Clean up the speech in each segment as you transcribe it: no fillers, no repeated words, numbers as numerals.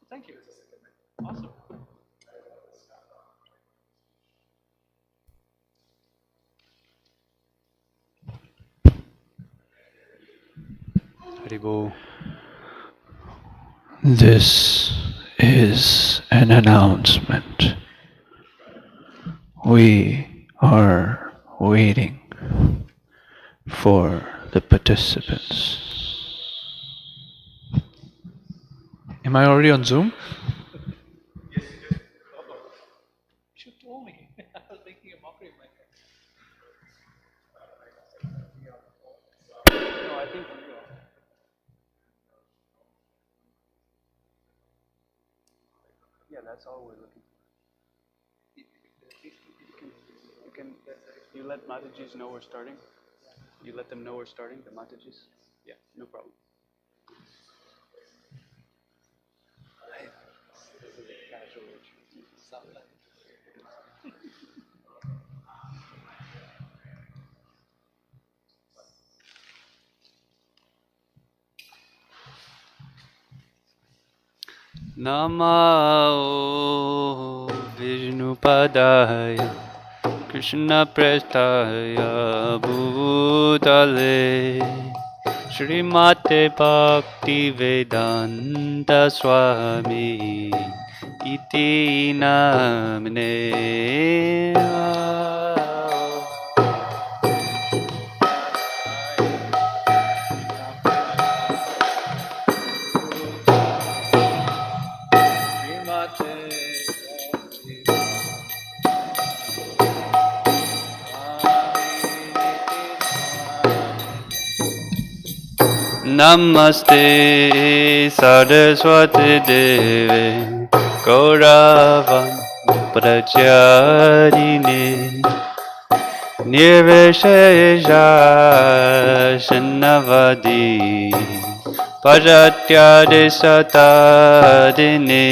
Thank you. Awesome. Haribol. This is an announcement. We are waiting for the participants. Am I already on Zoom? Yes. You should have told me. I was making a mockery of myself. No, I think we are. Yeah, that's all we're looking for. You let Matajis know we're starting? You let them know we're starting, the Matajis? Yeah, no problem. This is a casual retreat. Namo Vishnupadaya Krishna Prestaya Bhutale Srimate Bhakti Vedanta Swami Iti Namine Namaste Saraswati Deve Gauravam Pracharine Nirvishesha Shanavadi Paratyade Satadine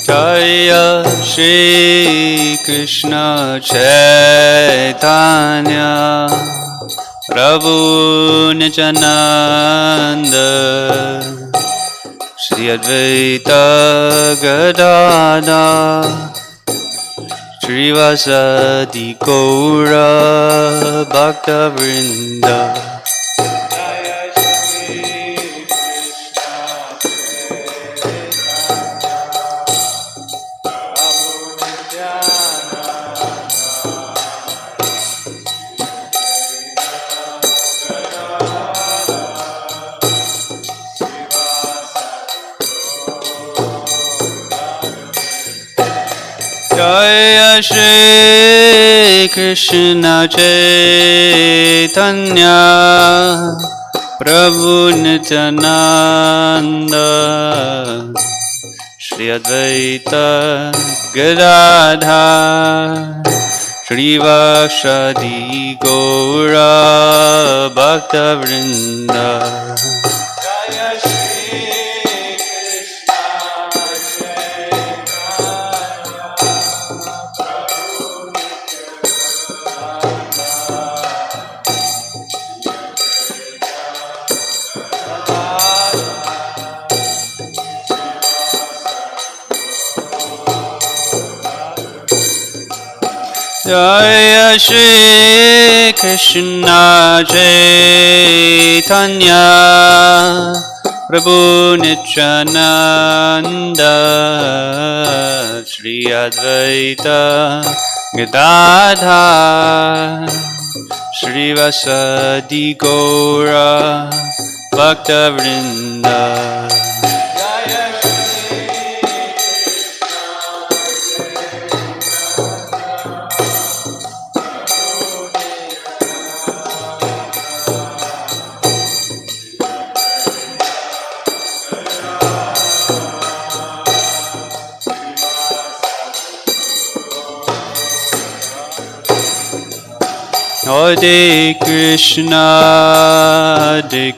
Jaya Shri Krishna Chaitanya Prabhu Nityananda Shri Advaita Gadada Srivasadi Gaura Bhakta Vrinda Jaya Shri Krishna Chaitanya Prabhu Nityananda Shri Advaita Gadadhar Srivasadi Gaura Bhakta Vrinda Jaya Shri Krishna Jaya Shri Krishna Chaitanya Prabhu Nityananda Shri Advaita Gadadhar Shri Vasadi Gaura Bhakta Vrinda Hare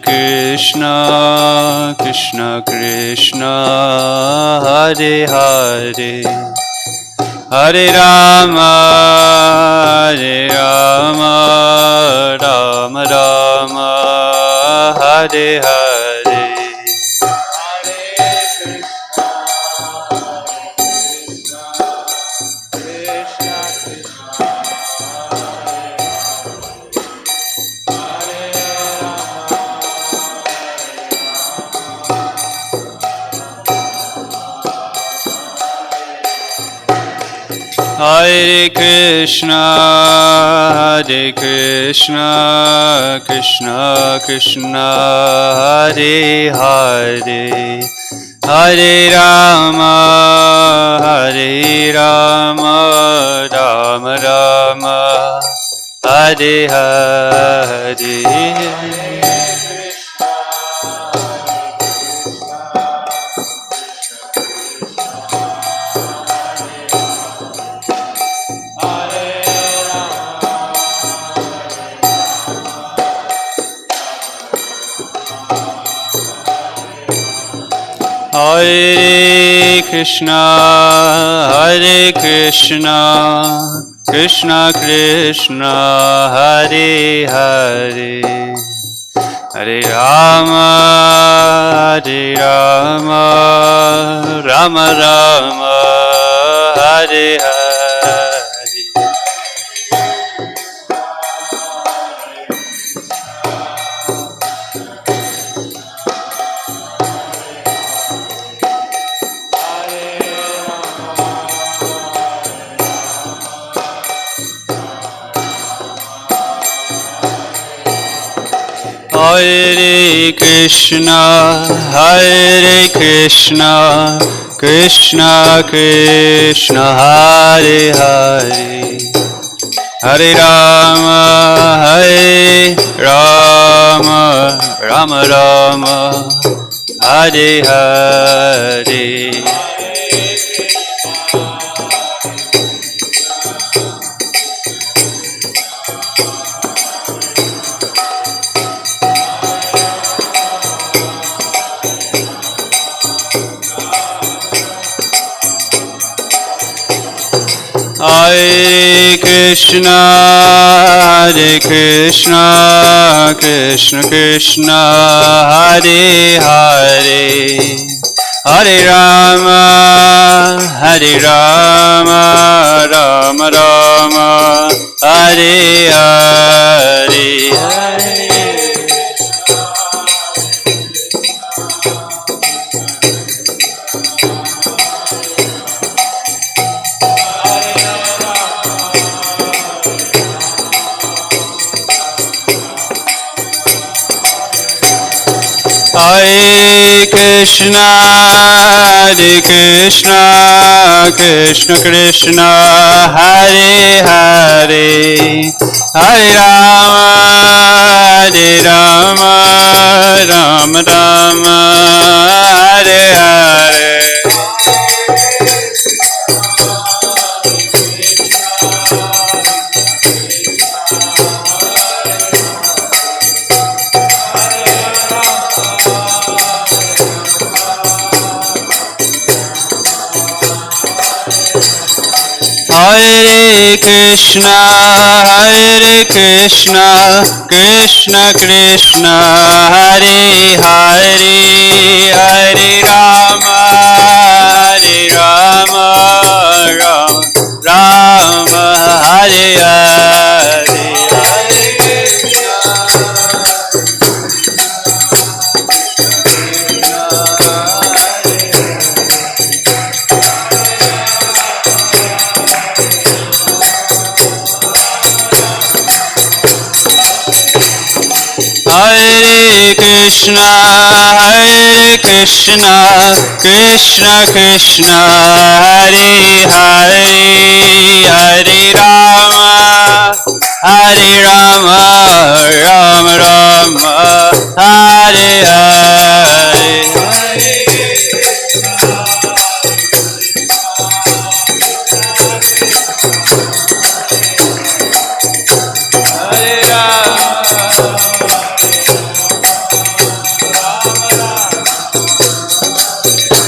Krishna, Krishna Krishna, Hare Hare, Hare Rama, Rama Rama, Hare Hare. Hare Krishna, Krishna Krishna, Hare Hare, Hare Rama, Rama Rama, Hare Hare. Hare Krishna, Krishna Krishna, Hare Hare, Hare Rama, Rama Rama, Hare Hare. Hare Krishna, Krishna Krishna, Hare Hare, Hare Rama, Rama Rama, Hare Hare. Hare Krishna, Krishna Krishna, Hare Hare, Hare Rama, Rama Rama, Hare Hare. Hare Krishna, Krishna Krishna, Hare Hare, Hare Rama, Rama Rama, Hare Hare. Hare Krishna, Krishna Krishna, Hare Hare, Hare Rama, Rama Rama, Hare Hare Krishna, Krishna Krishna, Hare Hare, Hare Rama, Hare Rama, Rama Rama, Hare Hare. Hare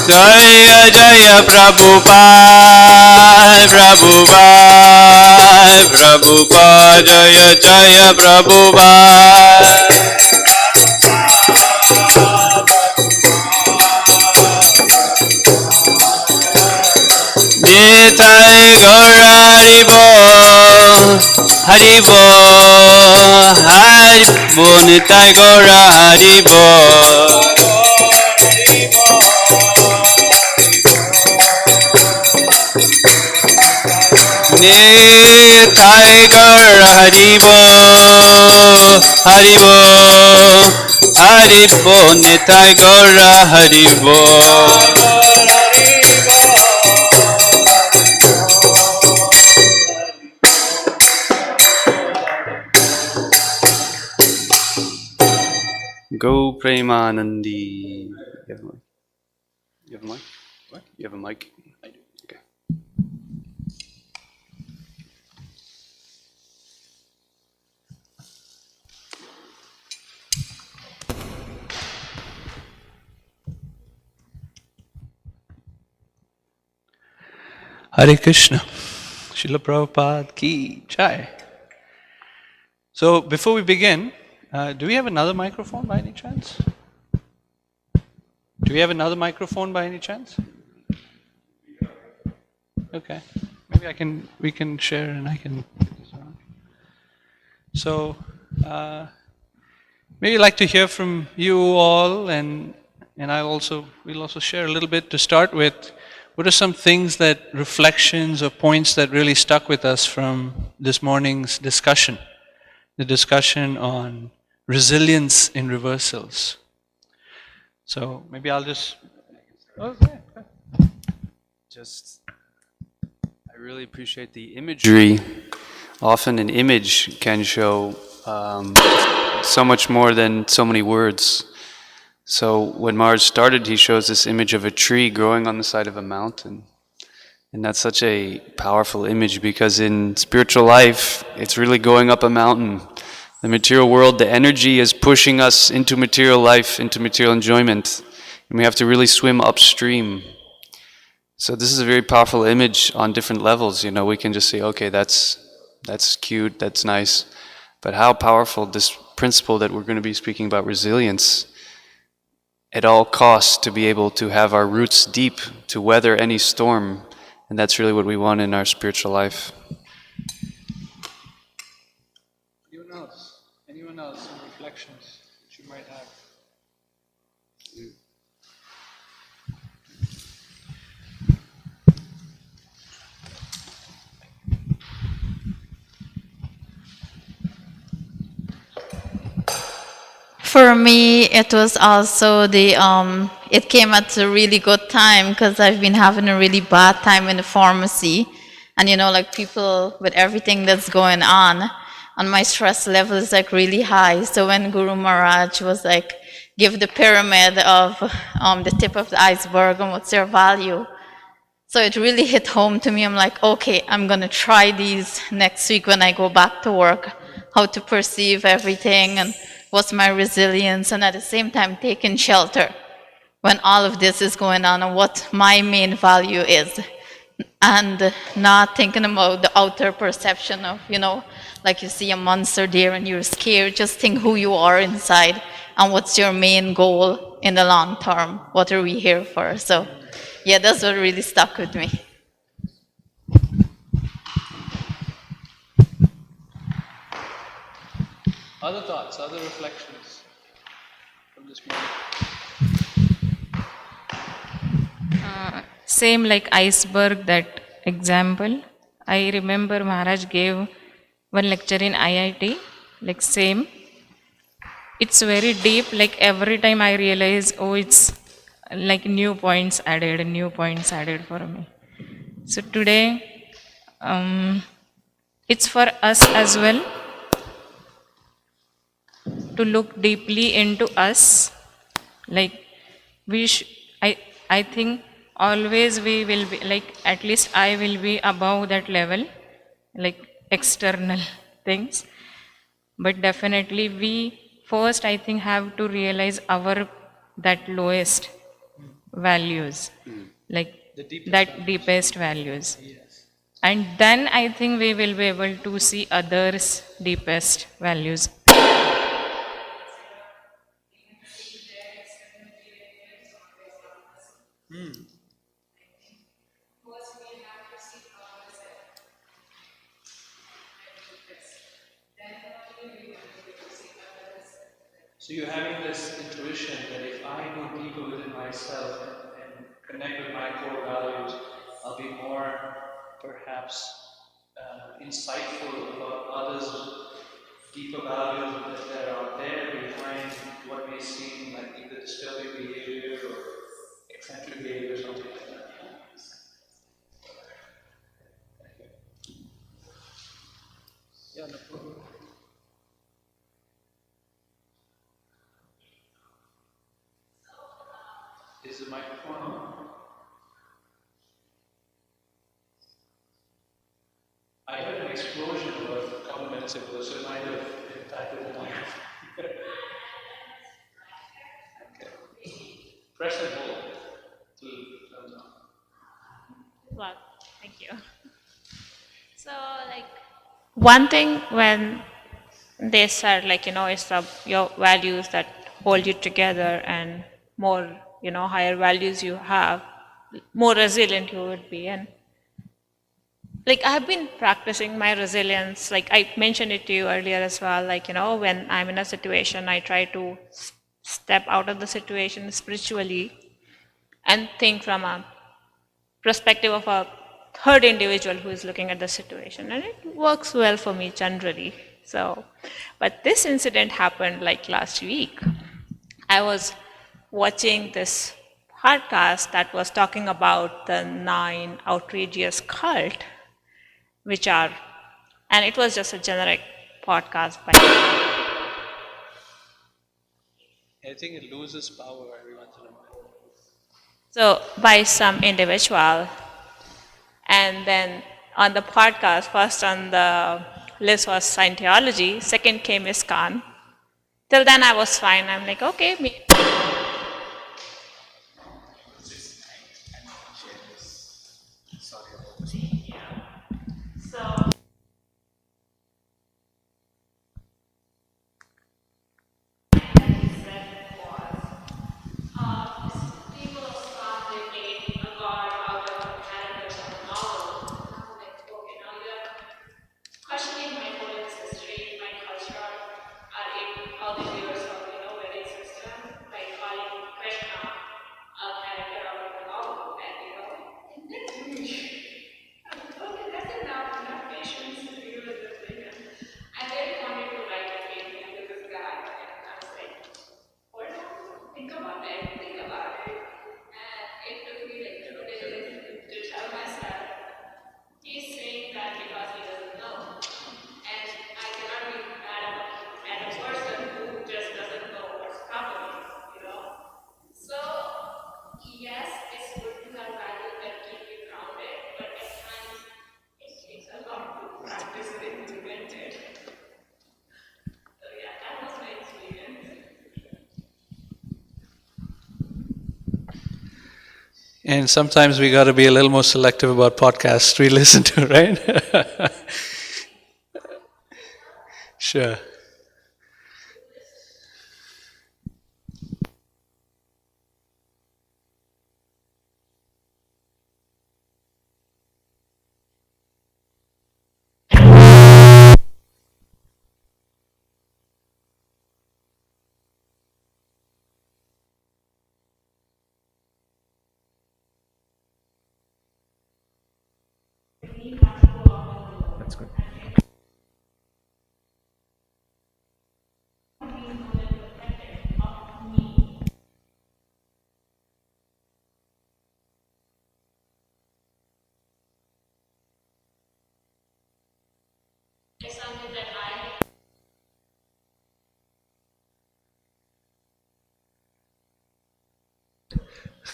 Jaya Jaya Prabhupada, Prabhupada, Prabhupada, Jaya Jaya Prabhupada. Nitai Gaura Haribo, Haribo, Haribo, Nitai Gaura Haribo. Nitai Gaura Haribo, Haribo, Haribo, Nitai Gaura Haribo. Go Premanandi. You have a mic? You have a mic? What? You have a mic? I do. Okay. Hare Krishna. Srila Prabhupada ki jai. So before we begin, do we have another microphone by any chance? Do we have another microphone by any chance? Okay. Maybe we can share and I can. So, maybe I'd like to hear from you all, and we'll also share a little bit to start with. What are some things reflections or points that really stuck with us from this morning's discussion? The discussion on resilience in reversals. So maybe I'll just. Okay. I really appreciate the imagery. Often an image can show so much more than so many words. So when Maharaj started, he shows this image of a tree growing on the side of a mountain. And that's such a powerful image because in spiritual life, it's really going up a mountain. The material world, the energy is pushing us into material life, into material enjoyment. And we have to really swim upstream. So this is a very powerful image on different levels. You know, we can just say, okay, that's cute, that's nice. But how powerful this principle that we're going to be speaking about, resilience, at all costs to be able to have our roots deep, to weather any storm. And that's really what we want in our spiritual life. Anyone else? Some reflections that you might have? For me, it was also it came at a really good time because I've been having a really bad time in the pharmacy. And like people with everything that's going on, and my stress level is like really high. So when Guru Maharaj was like, give the pyramid of the tip of the iceberg and what's their value. So it really hit home to me. I'm like, okay, I'm gonna try these next week when I go back to work, how to perceive everything and what's my resilience, and at the same time taking shelter when all of this is going on and what my main value is. And not thinking about the outer perception of, like you see a monster there and you're scared. Just think who you are inside and what's your main goal in the long term. What are we here for? So, yeah, that's what really stuck with me. Other thoughts, other reflections from this morning? Same like iceberg, that example. I remember Maharaj gave one lecture in IIT, like same. it's very deep. Like every time I realize, oh, it's like new points added for me. So today, it's for us as well to look deeply into us. Like we, I, I think always we will be like at least I will be above that level, like external things. But definitely we first I think have to realize our that lowest values, like that deepest values. And then I think we will be able to see others' deepest values. So you're having this intuition that if I go deeper within myself and connect with my core values, I'll be more perhaps insightful about others' deeper values that are there behind what may seem like either disturbing behavior or eccentric behavior or something like that. Yeah, no problem. Is the microphone on? I heard an explosion about a couple minutes ago, so it might have impacted the mic. Okay. Press and hold till it turns on. Well, thank you. So, like, one thing when they said, like, it's your values that hold you together, and more, higher values you have, more resilient you would be. And like, I've been practicing my resilience. Like, I mentioned it to you earlier as well. Like, when I'm in a situation, I try to step out of the situation spiritually and think from a perspective of a third individual who is looking at the situation, and it works well for me generally. So, but this incident happened like last week. I was watching this podcast that was talking about the 9 outrageous cult, which are, and it was just a generic podcast by I think it loses power every once in a while. so by some individual. And then on the podcast, first on the list was Scientology, second came ISKCON. Till then I was fine. I'm like, okay, me. So people started making a god out of a character of a novel. And I was like, okay, now you're questioning my whole history, my culture, all the years of Vedic system by calling Krishna a character out of a novel, and and then okay, that's enough patience to deal with this thing. And I really wanted to write a painting with this guy, and I was like, hold on, think about it, and it took me like 2 days to tell myself he's saying that because he doesn't know. And I cannot be mad at a person who just doesn't know what's happening. So, yes, it's good to have values that keep you grounded, but at times it takes a lot to practice it and implement it. So, yeah, that was my experience. And sometimes we got to be a little more selective about podcasts we listen to, right? Sure. That's good.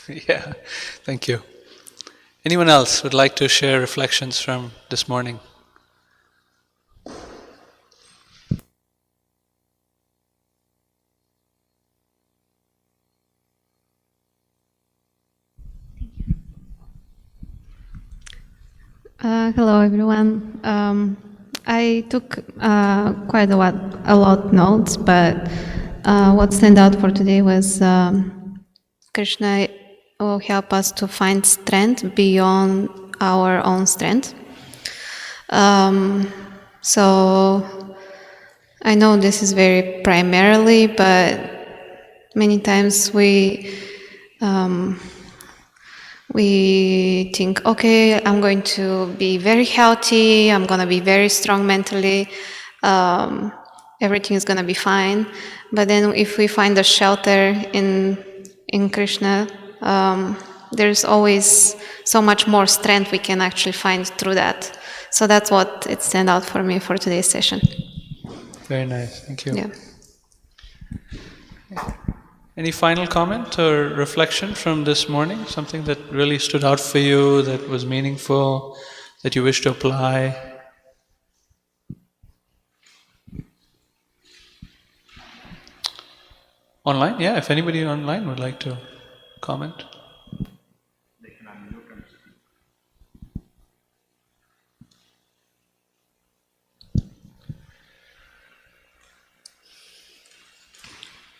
Yeah, thank you. Anyone else would like to share reflections from this morning? Hello, everyone. I took quite a lot notes, but what stand out for today was Krishna will help us to find strength beyond our own strength. So I know this is very primarily, but many times we think, okay, I'm going to be very healthy, I'm going to be very strong mentally, everything is going to be fine. But then if we find a shelter in Krishna, there's always so much more strength we can actually find through that. So that's what it stand out for me for today's session. Very nice, thank you. Yeah. Any final comment or reflection from this morning? Something that really stood out for you, that was meaningful, that you wish to apply? Online? Yeah, if anybody online would like to comment.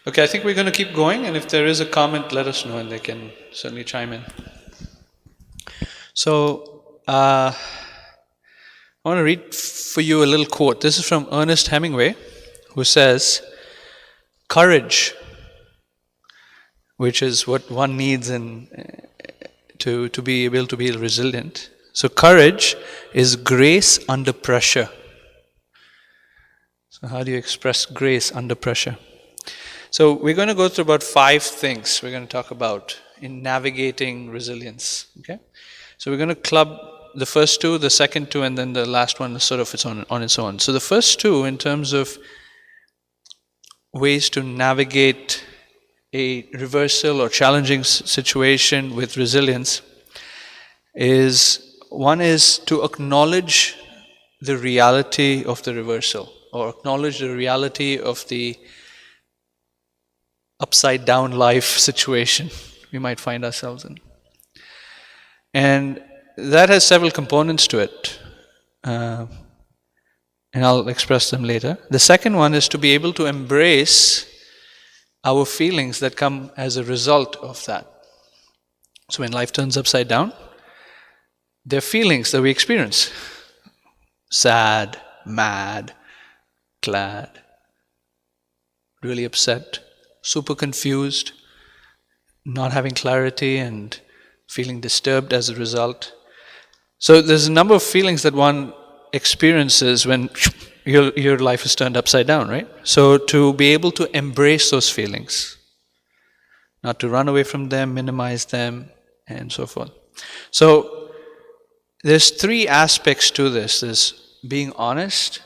Okay, I think we're going to keep going, and if there is a comment, let us know and they can certainly chime in. So, I want to read for you a little quote. This is from Ernest Hemingway, who says, "Courage, which is what one needs to be able to be resilient. So courage is grace under pressure." So how do you express grace under pressure? So we're going to go through about 5 things we're going to talk about in navigating resilience. Okay, so we're going to club the first 2, the second 2, and then the last one is sort of on its own. So the first 2, in terms of ways to navigate a reversal or challenging situation with resilience, one is to acknowledge the reality of the reversal, or acknowledge the reality of the upside down life situation we might find ourselves in. And that has several components to it, and I'll express them later. The second one is to be able to embrace our feelings that come as a result of that. So when life turns upside down, there are feelings that we experience: sad, mad, glad, really upset, super confused, not having clarity, and feeling disturbed as a result. So there's a number of feelings that one experiences when your life is turned upside down, right? So to be able to embrace those feelings, not to run away from them, minimize them, and so forth. So there's 3 aspects to this. There's being honest,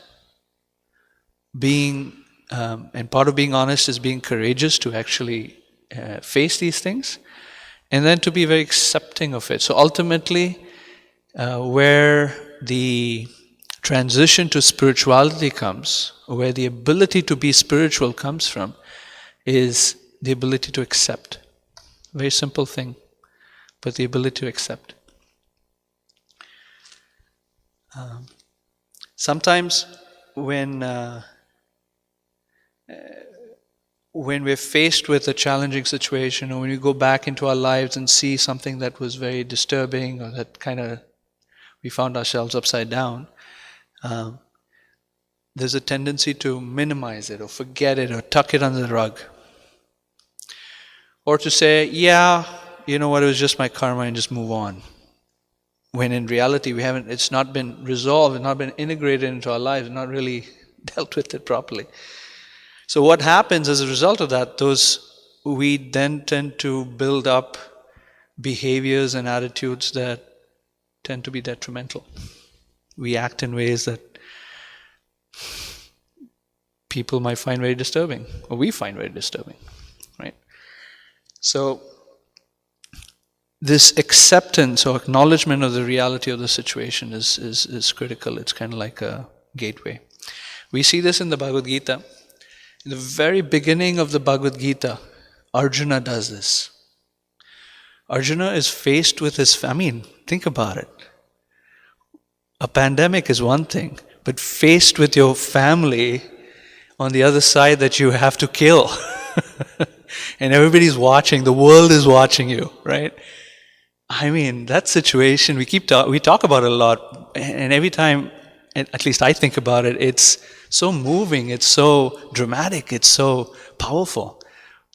and part of being honest is being courageous to actually face these things, and then to be very accepting of it. So ultimately, where the transition to spirituality comes, or where the ability to be spiritual comes from, is the ability to accept. Very simple thing, but the ability to accept. Sometimes when we're faced with a challenging situation, or when we go back into our lives and see something that was very disturbing, or that kind of we found ourselves upside down, there's a tendency to minimize it, or forget it, or tuck it under the rug. Or to say, yeah, you know what, it was just my karma, and just move on. When in reality, it's not been resolved, it's not been integrated into our lives, not really dealt with it properly. So what happens as a result of that, we then tend to build up behaviors and attitudes that tend to be detrimental. We act in ways that people might find very disturbing, or we find very disturbing, right? So this acceptance or acknowledgement of the reality of the situation is critical. It's kind of like a gateway. We see this in the Bhagavad Gita. In the very beginning of the Bhagavad Gita, Arjuna does this. Arjuna is faced with his, think about it. A pandemic is one thing, but faced with your family on the other side that you have to kill. And everybody's watching, the world is watching you, right? That situation, we talk about it a lot, and every time, at least I think about it, it's so moving, it's so dramatic, it's so powerful.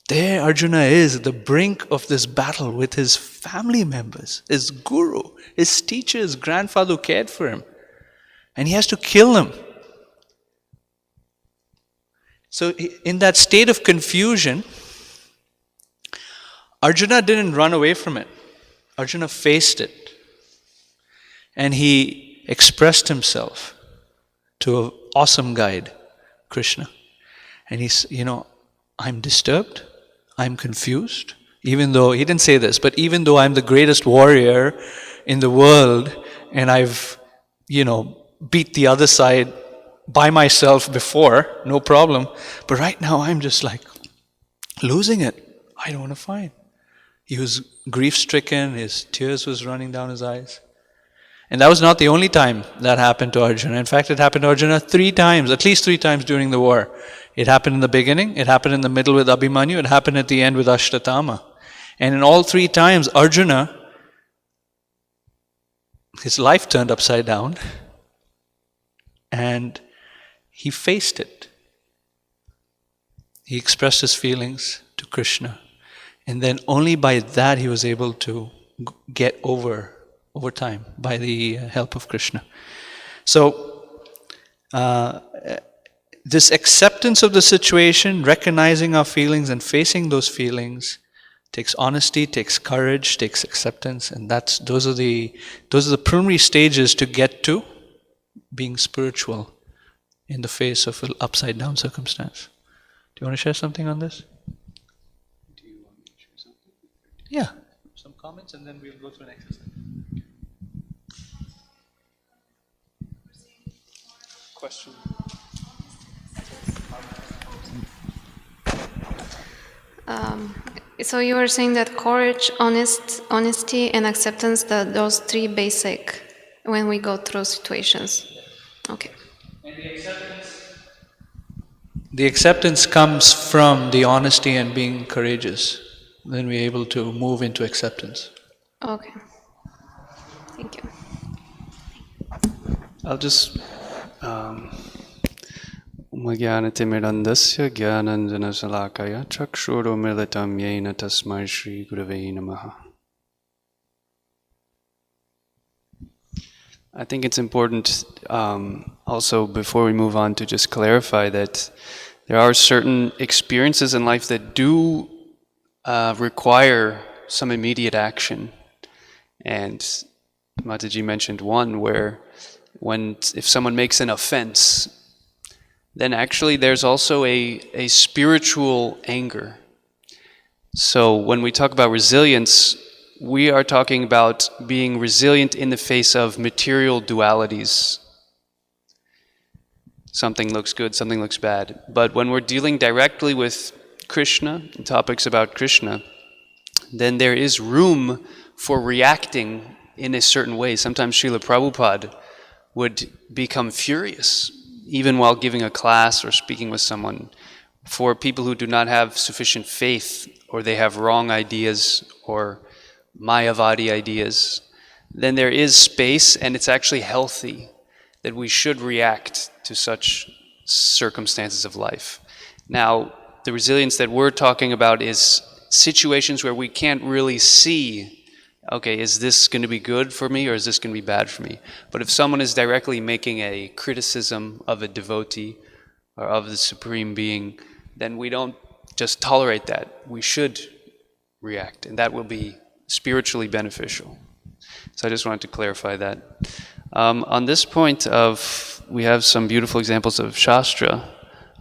There Arjuna is at the brink of this battle with his family members, his guru, his teacher, his grandfather who cared for him. And he has to kill him. So in that state of confusion, Arjuna didn't run away from it. Arjuna faced it. And he expressed himself to an awesome guide, Krishna. And he's, I'm disturbed, I'm confused, even though, he didn't say this, but even though I'm the greatest warrior in the world, and I've, beat the other side by myself before, no problem, but right now I'm just like losing it. I don't want to fight. He was grief-stricken, his tears was running down his eyes. And that was not the only time that happened to Arjuna. In fact, it happened to Arjuna 3 times, at least 3 times during the war. It happened in the beginning, it happened in the middle with Abhimanyu, it happened at the end with Ashtatama. And in all 3 times, Arjuna, his life turned upside down, and he faced it. He expressed his feelings to Krishna. And then only by that he was able to get over time, by the help of Krishna. So, this acceptance of the situation, recognizing our feelings and facing those feelings, takes honesty, takes courage, takes acceptance, and those are the preliminary stages to get to being spiritual in the face of an upside down circumstance. Do you want to share something on this? Do you want me to share something? Yeah, some comments and then we'll go through an exercise. Question? So you were saying that courage, honesty, and acceptance, those 3 basic when we go through situations. Okay. And the acceptance comes from the honesty and being courageous. Then we're able to move into acceptance. Okay. Thank you. I'll just Umagyanatimirandasya Gyananjana Salakaya Chakshuro Militam Yena Tasmai Shri Gurave Namaha. I think it's important also, before we move on, to just clarify that there are certain experiences in life that do require some immediate action. And Mataji mentioned one where if someone makes an offense, then actually there's also a spiritual anger. So when we talk about resilience, we are talking about being resilient in the face of material dualities. Something looks good, something looks bad. But when we're dealing directly with Krishna, and topics about Krishna, then there is room for reacting in a certain way. Sometimes Srila Prabhupada would become furious, even while giving a class or speaking with someone, for people who do not have sufficient faith, or they have wrong ideas, or Mayavadi ideas. Then there is space, and it's actually healthy that we should react to such circumstances of life. Now, the resilience that we're talking about is situations where we can't really see, okay, is this going to be good for me or is this going to be bad for me? But if someone is directly making a criticism of a devotee or of the Supreme Being, then we don't just tolerate that. We should react, and that will be spiritually beneficial. So I just wanted to clarify that. On this point we have some beautiful examples of Shastra,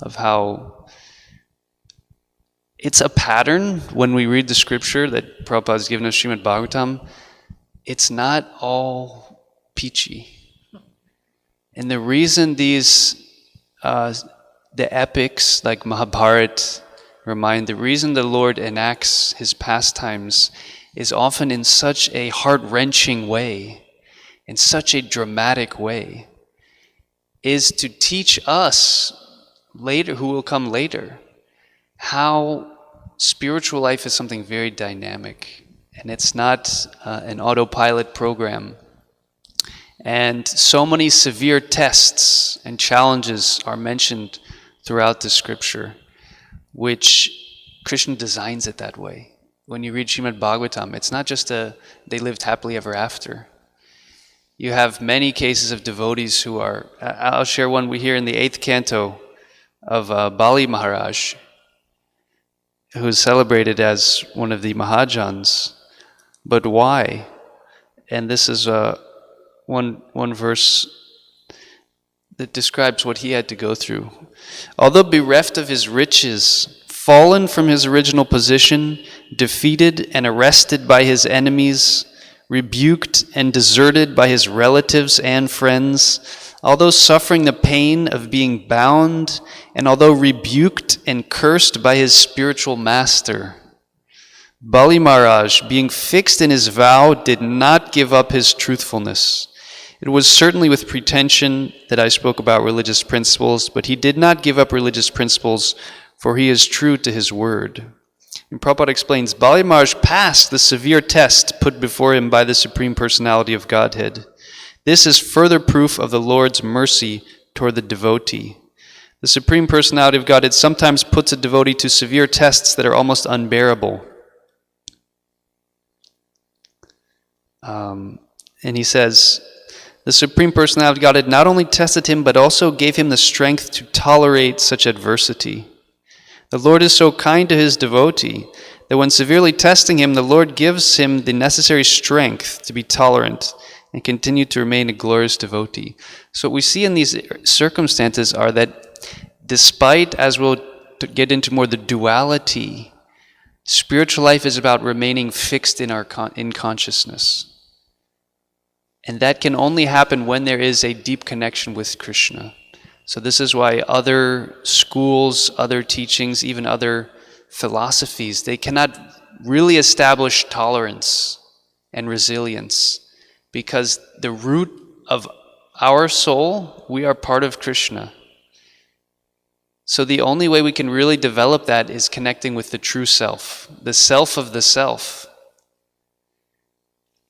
of how it's a pattern when we read the scripture that Prabhupada has given us, Srimad Bhagavatam. It's not all peachy. And the reason these, the epics like Mahabharata remind, the reason the Lord enacts his pastimes is often in such a heart-wrenching way, in such a dramatic way, is to teach us later, who will come later, how spiritual life is something very dynamic, and it's not an autopilot program. And so many severe tests and challenges are mentioned throughout the scripture, which Krishna designs it that way. When you read Srimad Bhagavatam, it's not just they lived happily ever after. You have many cases of devotees who are, I'll share one we hear in the 8th canto of Bali Maharaj, who is celebrated as one of the Mahajans. But why? And this is one verse that describes what he had to go through. Although bereft of his riches, fallen from his original position, defeated and arrested by his enemies, rebuked and deserted by his relatives and friends, although suffering the pain of being bound, and although rebuked and cursed by his spiritual master, Bali Maharaj, being fixed in his vow, did not give up his truthfulness. It was certainly with pretension that I spoke about religious principles, but he did not give up religious principles, for he is true to his word. And Prabhupada explains, Bali Maharaj passed the severe test put before him by the Supreme Personality of Godhead. This is further proof of the Lord's mercy toward the devotee. The Supreme Personality of Godhead sometimes puts a devotee to severe tests that are almost unbearable. And he says, the Supreme Personality of Godhead not only tested him, but also gave him the strength to tolerate such adversity. The Lord is so kind to his devotee that when severely testing him, the Lord gives him the necessary strength to be tolerant and continue to remain a glorious devotee. So what we see in these circumstances are that despite, as we'll get into more, the duality, spiritual life is about remaining fixed in consciousness. And that can only happen when there is a deep connection with Krishna. So this is why other schools, other teachings, even other philosophies, they cannot really establish tolerance and resilience, because the root of our soul, we are part of Krishna. So the only way we can really develop that is connecting with the true self, the self of the self.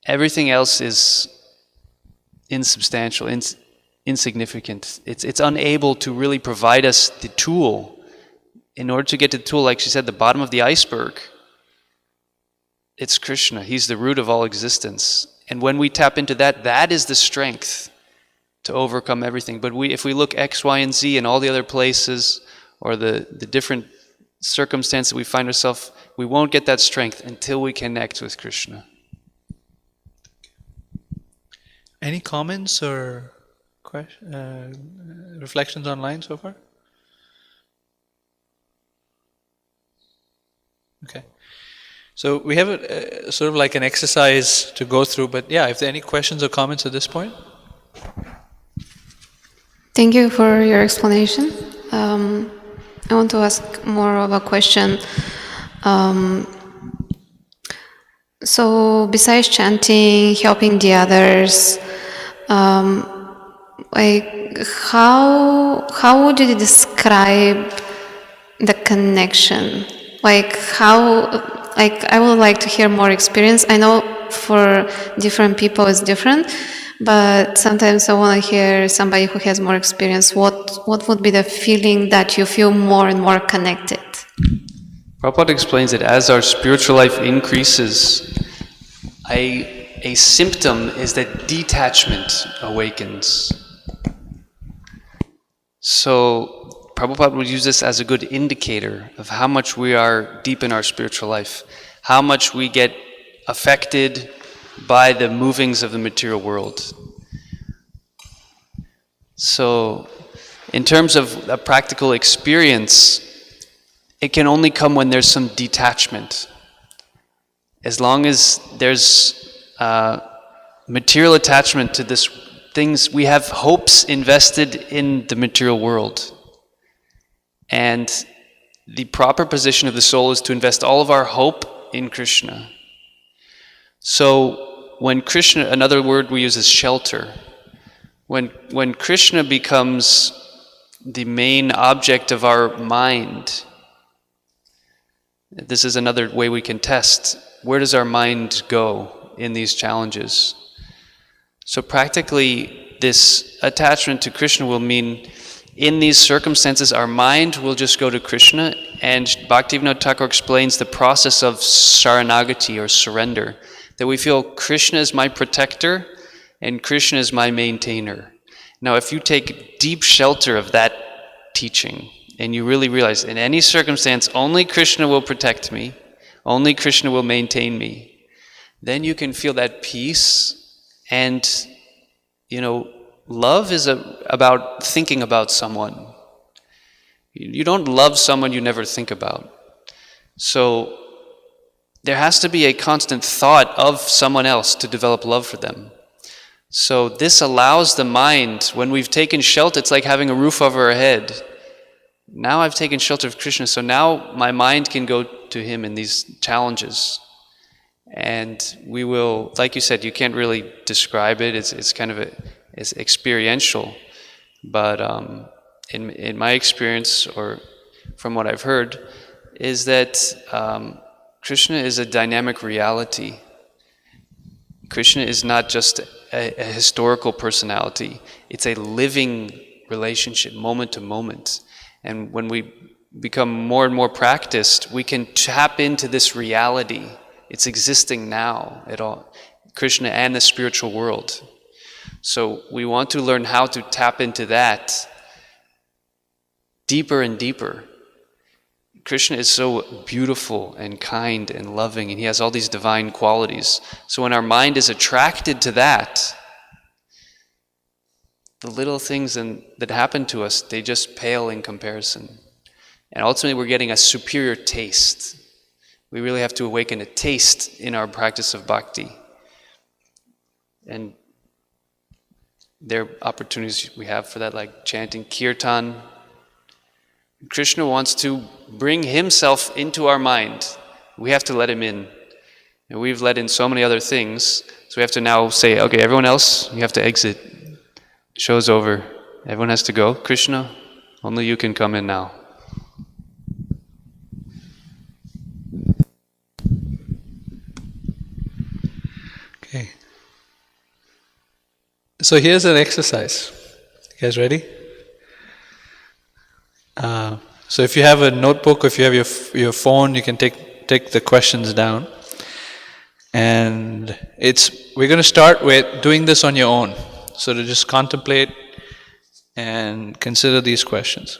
Everything else is insubstantial, insignificant. It's unable to really provide us the tool. In order to get to the tool, like she said, the bottom of the iceberg, it's Krishna. He's the root of all existence. And when we tap into that, that is the strength to overcome everything. But if we look X, Y, and Z and all the other places, or the different circumstances we find ourselves, we won't get that strength until we connect with Krishna. Any comments or reflections online so far? Okay. So we have a sort of like an exercise to go through, but yeah, if there are any questions or comments at this point? Thank you for your explanation. I want to ask more of a question. So besides chanting, helping the others, like how would you describe the connection? Like I would like to hear more experience. I know for different people it's different, but sometimes I want to hear somebody who has more experience. What would be the feeling that you feel more and more connected? Prabhupada explains that as our spiritual life increases, a symptom is that detachment awakens. So Prabhupada would use this as a good indicator of how much we are deep in our spiritual life, how much we get affected by the movings of the material world. So in terms of a practical experience, it can only come when there's some detachment. As long as there's material attachment to this things, we have hopes invested in the material world. And the proper position of the soul is to invest all of our hope in Krishna. So when Krishna, another word we use is shelter. When Krishna becomes the main object of our mind, this is another way we can test. Where does our mind go in these challenges? So practically, this attachment to Krishna will mean, in these circumstances, our mind will just go to Krishna, and Bhaktivinoda Thakur explains the process of saranagati, or surrender, that we feel Krishna is my protector, and Krishna is my maintainer. Now, if you take deep shelter of that teaching, and you really realize, in any circumstance, only Krishna will protect me, only Krishna will maintain me, then you can feel that peace. And, love is about thinking about someone. You don't love someone you never think about. So there has to be a constant thought of someone else to develop love for them. So this allows the mind, when we've taken shelter, it's like having a roof over our head. Now I've taken shelter of Krishna, so now my mind can go to him in these challenges. And we will, like you said, you can't really describe it. It's kind of it's experiential. But in my experience, or from what I've heard, is that Krishna is a dynamic reality. Krishna is not just a historical personality. It's a living relationship, moment to moment. And when we become more and more practiced, we can tap into this reality. It's existing now at all, Krishna and the spiritual world. So we want to learn how to tap into that deeper and deeper. Krishna is so beautiful and kind and loving, and he has all these divine qualities. So when our mind is attracted to that, the little things that happen to us, they just pale in comparison. And ultimately we're getting a superior taste. We really have to awaken a taste in our practice of bhakti. And there are opportunities we have for that, like chanting kirtan. Krishna wants to bring himself into our mind. We have to let him in. And we've let in so many other things, so we have to now say, okay, everyone else, you have to exit. Show's over. Everyone has to go. Krishna, only you can come in now. Okay. So here's an exercise. You guys ready? So if you have a notebook, or if you have your phone, you can take the questions down. And we're going to start with doing this on your own. So to just contemplate and consider these questions.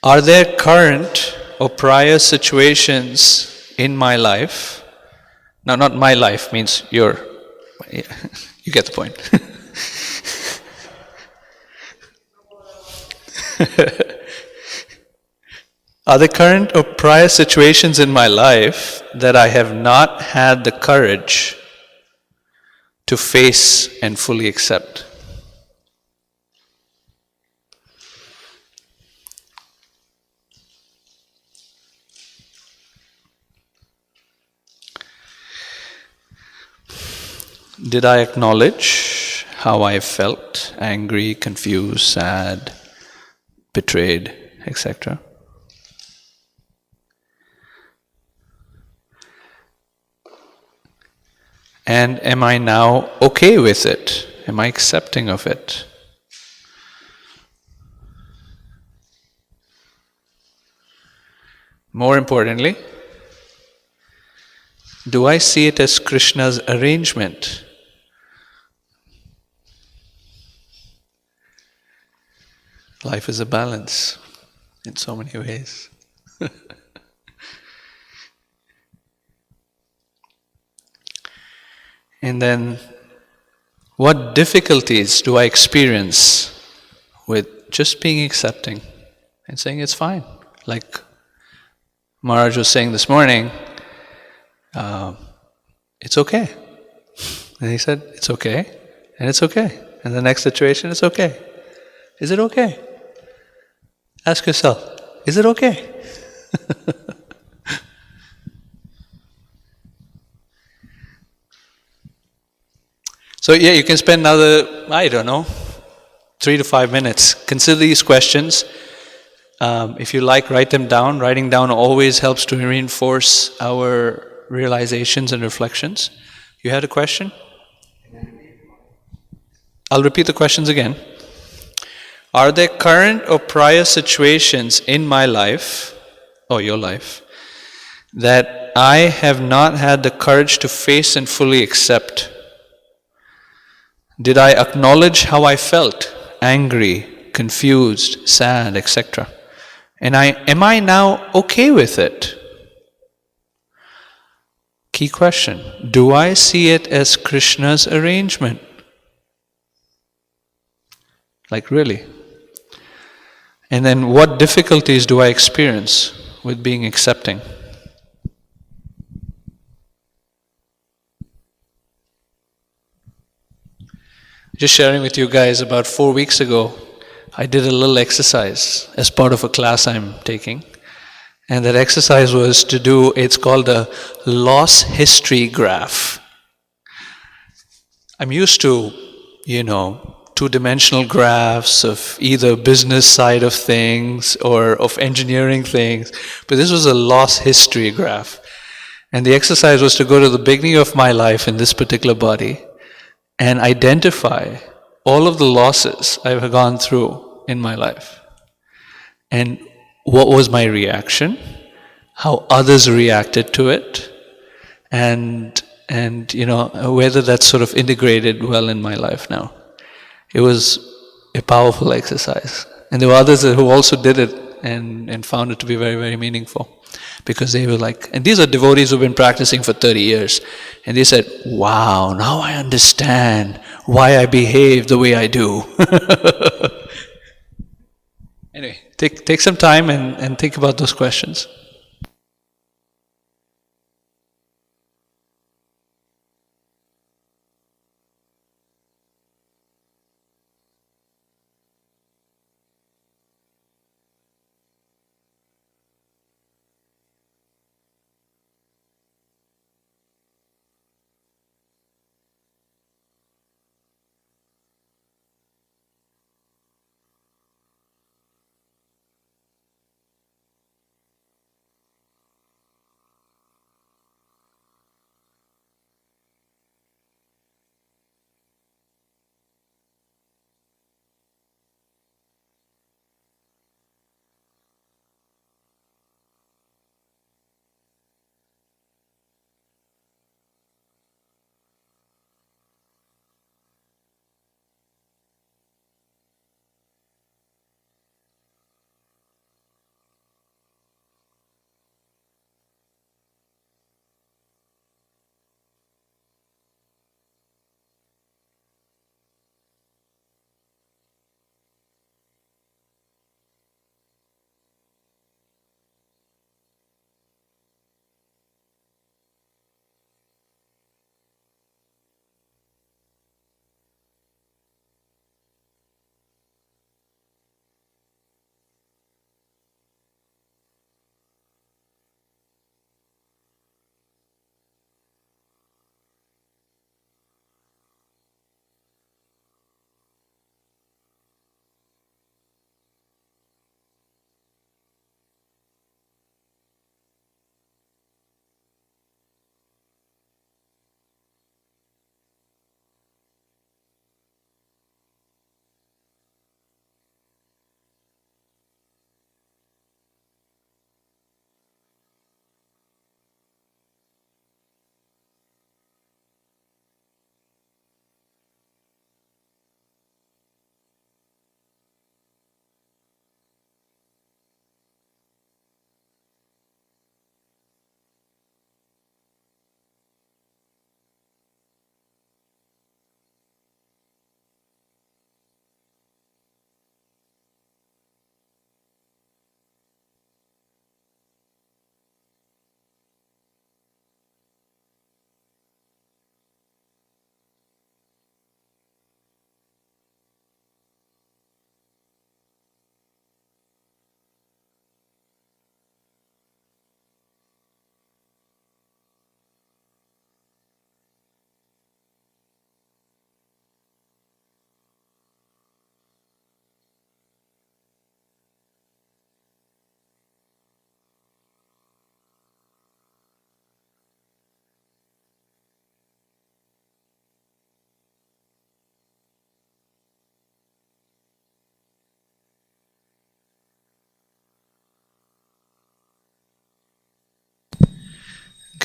Are there current or prior situations in my life? Now, not my life, means you get the point. Are there current or prior situations in my life that I have not had the courage to face and fully accept? Did I acknowledge how I felt, angry, confused, sad, betrayed, etc.? And am I now okay with it? Am I accepting of it? More importantly, do I see it as Krishna's arrangement? Life is a balance in so many ways. And then, what difficulties do I experience with just being accepting and saying it's fine. Like Maharaj was saying this morning, it's okay. And he said, it's okay, and it's okay. And the next situation, it's okay. Is it okay? Ask yourself, is it okay? So yeah, you can spend another, I don't know, 3 to 5 minutes. Consider these questions. If you like, write them down. Writing down always helps to reinforce our realizations and reflections. You had a question? I'll repeat the questions again. Are there current or prior situations in my life, or your life, that I have not had the courage to face and fully accept? Did I acknowledge how I felt? Angry, confused, sad, etc. And am I now okay with it? Key question. Do I see it as Krishna's arrangement? Like really? And then what difficulties do I experience with being accepting? Just sharing with you guys, about 4 weeks ago, I did a little exercise as part of a class I'm taking. And that exercise was to do, it's called a loss history graph. I'm used to, two-dimensional graphs of either business side of things or of engineering things, but this was a loss history graph. And the exercise was to go to the beginning of my life in this particular body and identify all of the losses I've gone through in my life. And what was my reaction, how others reacted to it, and whether that's sort of integrated well in my life now. It was a powerful exercise. And there were others who also did it and found it to be very, very meaningful. Because they were like, and these are devotees who've been practicing for 30 years. And they said, wow, now I understand why I behave the way I do. Anyway, take some time and think about those questions.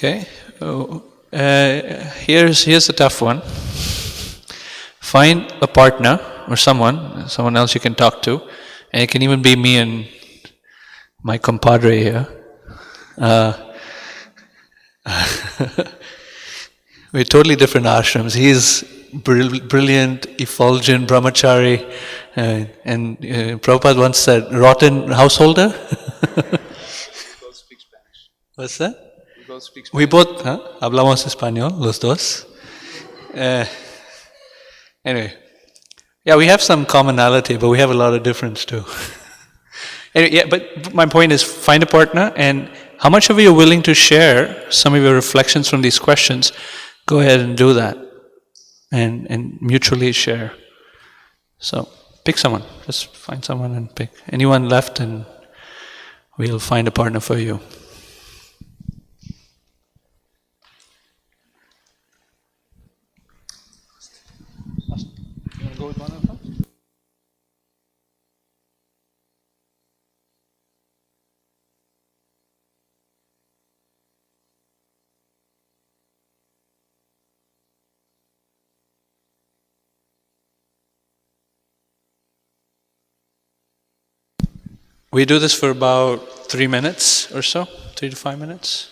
Okay. Oh, here's a tough one. Find a partner or someone else you can talk to, and it can even be me and my compadre here. We're totally different ashrams. He's brilliant, effulgent brahmachari, and Prabhupada once said, rotten householder. Both speak Spanish. What's that? We both speak We Spanish. both hablamos español, los dos. Anyway, yeah, we have some commonality, but we have a lot of difference too. Anyway, yeah, but my point is find a partner, and how much of you are willing to share some of your reflections from these questions, go ahead and do that and mutually share. So pick someone, just find someone and pick. Anyone left and we'll find a partner for you. You want to go with one of them? We do this for about 3 minutes or so, 3 to 5 minutes.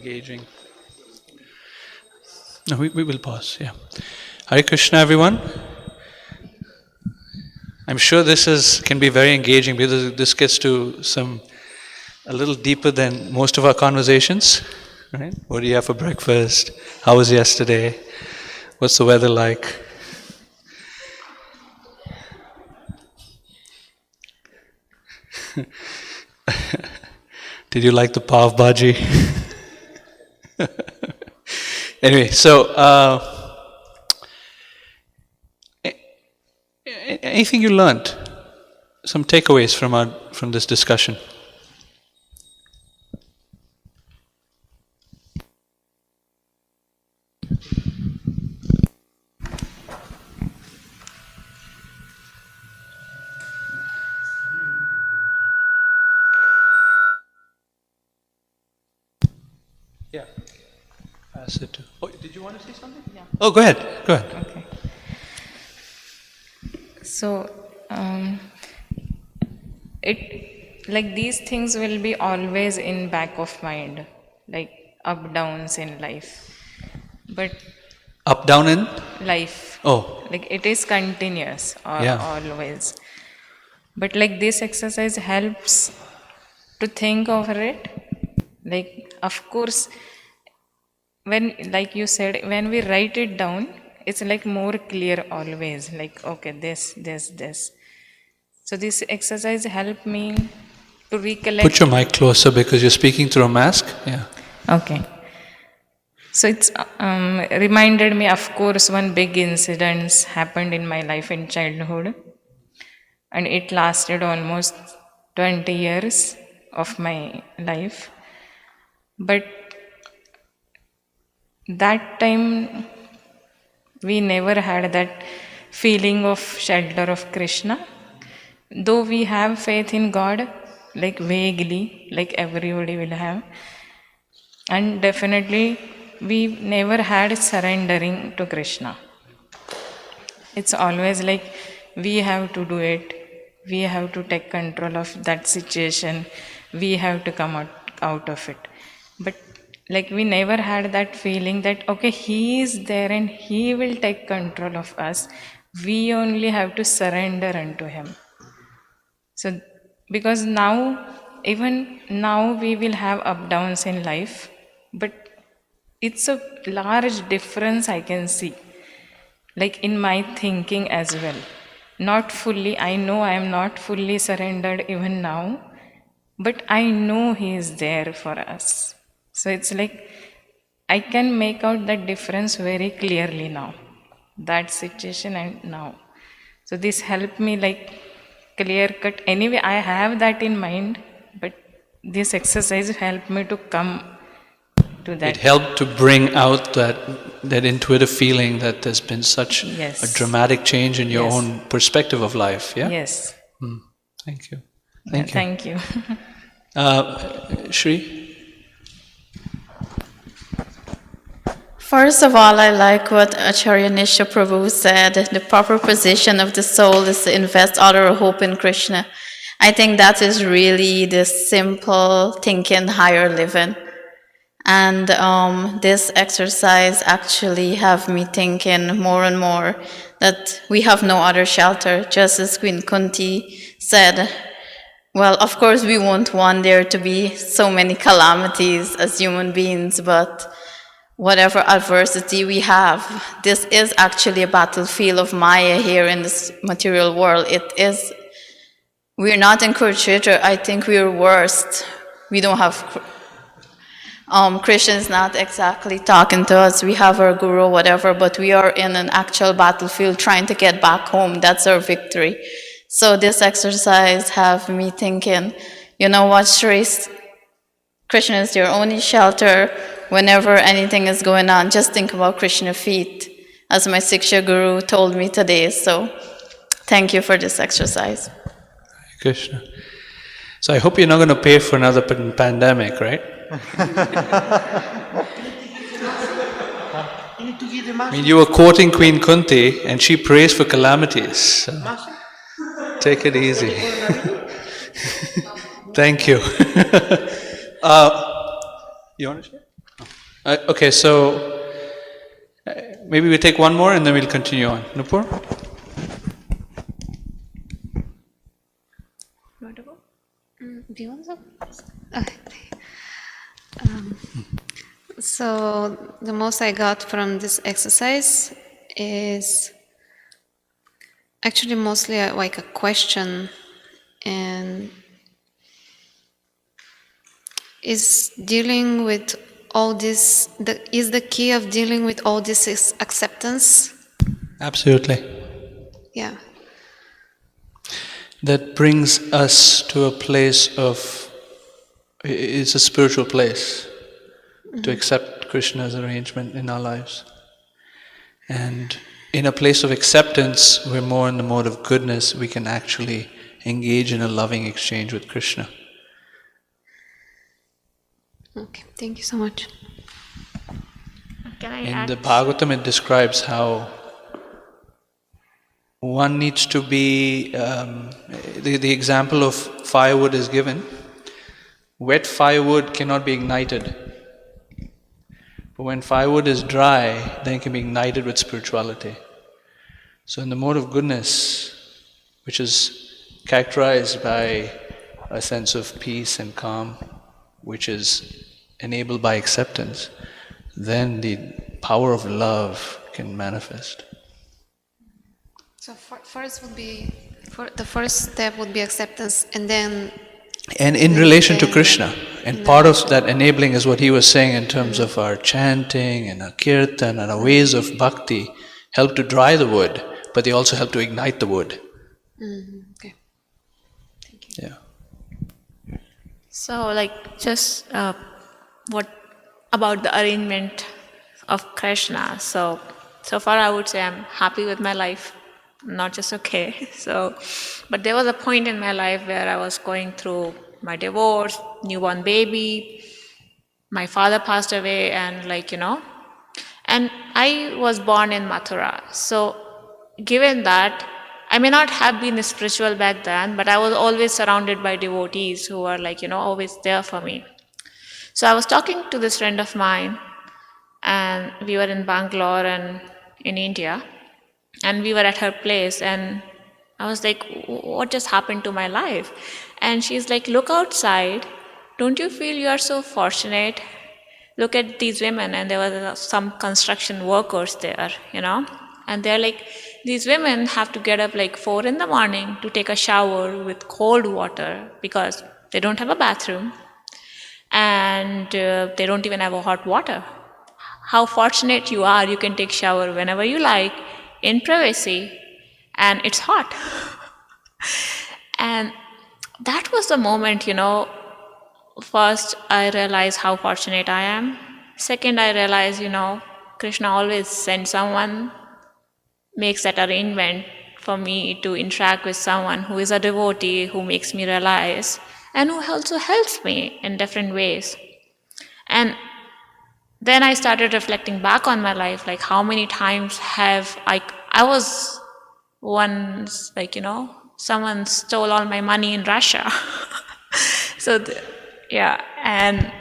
engaging. No, we will pause, yeah. Hare Krishna, everyone. I'm sure can be very engaging because this gets to a little deeper than most of our conversations, right? What do you have for breakfast? How was yesterday? What's the weather like? Did you like the pav bhaji? Anyway, so anything you learned? Some takeaways from this discussion? Yeah. Pass it to. Oh, did you want to say something? Yeah. Oh, go ahead. Go ahead. Okay. So, it like these things will be always in back of mind, like up downs in life. But Up, down, in? life, Oh, like it is continuous or Yeah. always. But like this exercise helps to think over it. Like of course, when like you said, when we write it down, it's like more clear always. Like okay, this. So this exercise helped me to recollect. put your mic closer because you're speaking through a mask. Yeah. Okay. So it's reminded me, of course, one big incident happened in my life in childhood, and it lasted almost 20 years of my life. But that time, we never had that feeling of shelter of Krishna. Though we have faith in God, like vaguely, like everybody will have. And definitely, we never had surrendering to Krishna. It's always like we have to do it, we have to take control of that situation, we have to come out of it. But like we never had that feeling that okay, he is there and he will take control of us. We only have to surrender unto him. So because now, even now we will have up downs in life, but it's a large difference I can see, like in my thinking as well. Not fully, I know I am not fully surrendered even now, but I know he is there for us. So it's like I can make out that difference very clearly now, that situation and now. So this helped me like clear cut. Anyway, I have that in mind, but this exercise helped me to come to that. It helped to bring out that intuitive feeling that there's been such Yes. a dramatic change in your Yes. own perspective of life. Yeah. Yes. Thank you. Thank you. Shri. First of all, I like what Acharya Nisha Prabhu said. The proper position of the soul is to invest all our hope in Krishna. I think that is really the simple thinking, higher living. And this exercise actually have me thinking more and more that we have no other shelter. Just as Queen Kunti said, well, of course we won't want there to be so many calamities as human beings, but whatever adversity we have, this is actually a battlefield of Maya here in this material world. We're not in Kurukshetra. I think we're worst. We don't have, Krishna is not exactly talking to us. We have our guru, whatever, but we are in an actual battlefield trying to get back home. That's our victory. So this exercise have me thinking, you know what, Shri? Krishna is your only shelter. Whenever anything is going on, just think about Krishna feet, as my Siksha Guru told me today. So thank you for this exercise. Krishna. So I hope you're not going to pay for another pandemic, right? I mean, you were quoting Queen Kunti, and she prays for calamities. So take it easy. Thank you. You want to share? Okay, so maybe we take one more and then we'll continue on. Nupur? Do you want to? So the most I got from this exercise is actually mostly like a question, and is dealing with all this, is the key of dealing with all this is acceptance? Absolutely. Yeah. That brings us to a place of, it's a spiritual place, to accept Krishna's arrangement in our lives. And in a place of acceptance, we're more in the mode of goodness, we can actually engage in a loving exchange with Krishna. Okay, thank you so much. Can I In add? the Bhagavatam, it describes how one needs to be, the example of firewood is given. Wet firewood cannot be ignited. But when firewood is dry, then it can be ignited with spirituality. So in the mode of goodness, which is characterized by a sense of peace and calm, which is enabled by acceptance, then the power of love can manifest. So first would be, the first step would be acceptance, and then... And in relation to Krishna, and part of that enabling is what he was saying in terms of our chanting and our kirtan and our ways of bhakti help to dry the wood, but they also help to ignite the wood. Okay. Thank you. Yeah. So, like, just what about the arrangement of Krishna? So far I would say I'm happy with my life, not just okay. But there was a point in my life where I was going through my divorce, newborn baby, my father passed away, and and I was born in Mathura. So given that, I may not have been spiritual back then, but I was always surrounded by devotees who were always there for me. So I was talking to this friend of mine, and we were in Bangalore and in India, and we were at her place, and I was like, what just happened to my life? And she's like, look outside. Don't you feel you are so fortunate? Look at these women. And there were some construction workers there, and they're like, these women have to get up 4 in the morning to take a shower with cold water because they don't have a bathroom, and they don't even have a hot water. How fortunate you are, you can take shower whenever you like, in privacy, and it's hot. And that was the moment, first I realized how fortunate I am. Second, I realized, Krishna always sends someone, makes that arrangement for me to interact with someone who is a devotee, who makes me realize, and who also helps me in different ways. And then I started reflecting back on my life, how many times have I was once, someone stole all my money in Russia. And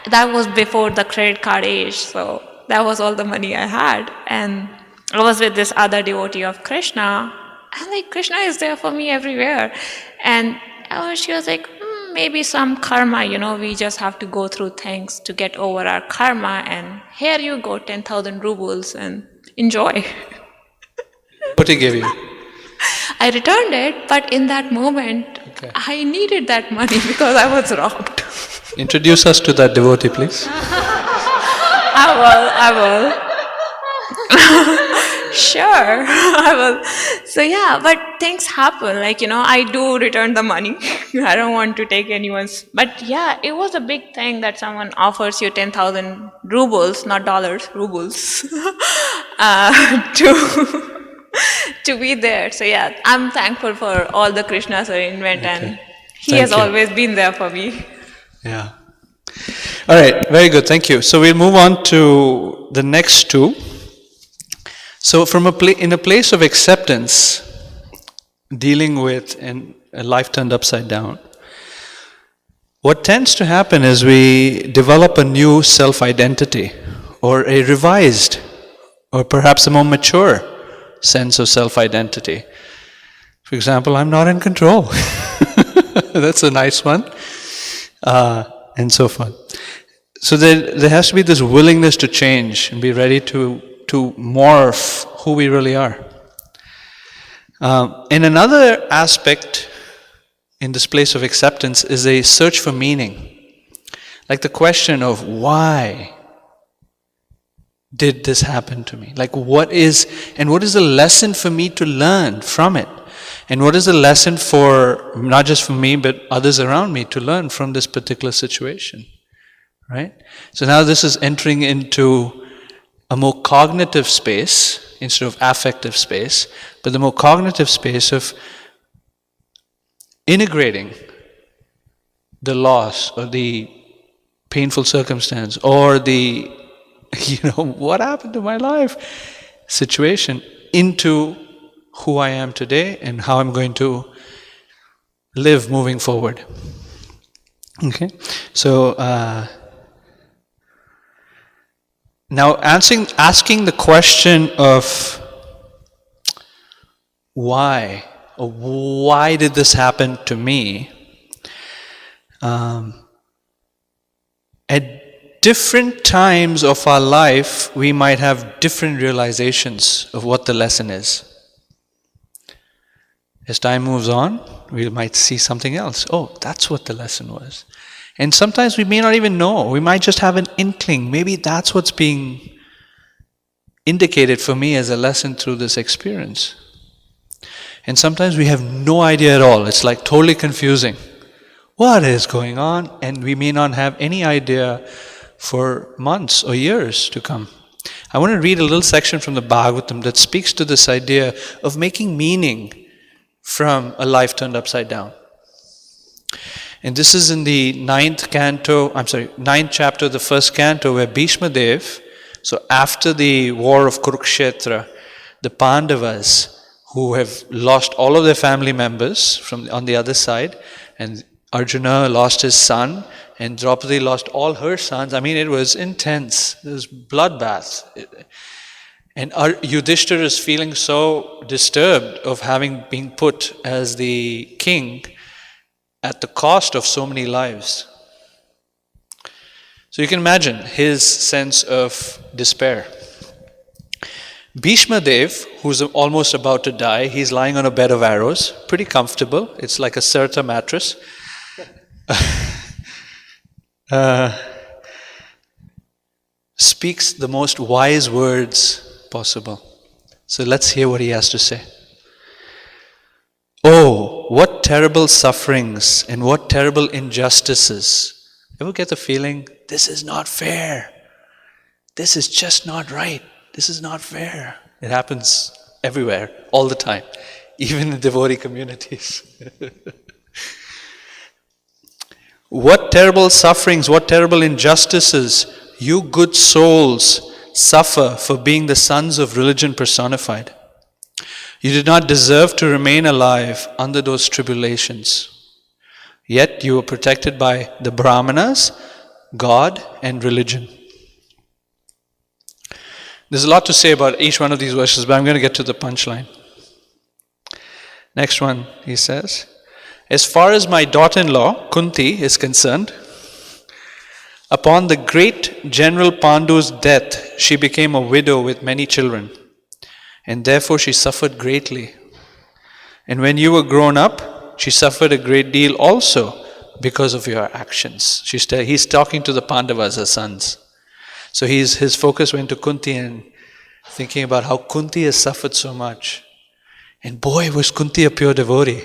that was before the credit card age, so that was all the money I had. And I was with this other devotee of Krishna, and Krishna is there for me everywhere. And she was like, maybe some karma, we just have to go through things to get over our karma, and here you go, 10,000 rubles, and enjoy. What he gave you? I returned it, but in that moment, Okay. I needed that money because I was robbed. Introduce us to that devotee, please. I will. Sure, I will. So yeah, but things happen. I do return the money. I don't want to take anyone's. But yeah, it was a big thing that someone offers you 10,000 rubles, not dollars, rubles, to be there. So yeah, I'm thankful for all the Krishna's arrangement, and he Thank has you. always been there for me. Yeah. All right, very good, thank you. So we'll move on to the next two. So from in a place of acceptance, dealing with a life turned upside down, what tends to happen is we develop a new self-identity. or a revised, or perhaps a more mature sense of self-identity. For example, I'm not in control. That's a nice one. And so forth. So there has to be this willingness to change and be ready to morph who we really are. And another aspect in this place of acceptance is a search for meaning. Like the question of why did this happen to me? Like what is the lesson for me to learn from it? And what is the lesson for, not just for me, but others around me to learn from this particular situation? Right? So now this is entering into a more cognitive space instead of affective space, but the more cognitive space of integrating the loss or the painful circumstance or the, what happened to my life situation into who I am today and how I'm going to live moving forward. Okay? So, now asking the question of why, or why did this happen to me, at different times of our life we might have different realizations of what the lesson is. As time moves on, we might see something else. Oh, that's what the lesson was. And sometimes we may not even know. We might just have an inkling. Maybe that's what's being indicated for me as a lesson through this experience. And sometimes we have no idea at all. It's like totally confusing. What is going on? And we may not have any idea for months or years to come. I want to read a little section from the Bhagavatam that speaks to this idea of making meaning from a life turned upside down. And this is in the ninth chapter of the first canto, where Bhishma Dev, so after the war of Kurukshetra, the Pandavas, who have lost all of their family members on the other side, and Arjuna lost his son, and Draupadi lost all her sons. I mean, it was intense. It was bloodbath. And Yudhishthira is feeling so disturbed of having been put as the king at the cost of so many lives. So you can imagine his sense of despair. Bhishma Dev, who's almost about to die, he's lying on a bed of arrows, pretty comfortable. It's like a Serta mattress. Speaks the most wise words possible. So let's hear what he has to say. Oh, what terrible sufferings and what terrible injustices. Ever get the feeling, this is not fair. This is just not right. This is not fair. It happens everywhere, all the time, even in devotee communities. What terrible sufferings, what terrible injustices you good souls suffer for being the sons of religion personified. You did not deserve to remain alive under those tribulations. Yet you were protected by the Brahmanas, God, and religion. There's a lot to say about each one of these verses, but I'm going to get to the punchline. Next one, he says, as far as my daughter-in-law, Kunti, is concerned, upon the great General Pandu's death, she became a widow with many children, and therefore she suffered greatly. And when you were grown up, she suffered a great deal also because of your actions. He's talking to the Pandavas, her sons. So his focus went to Kunti and thinking about how Kunti has suffered so much. And boy, was Kunti a pure devotee.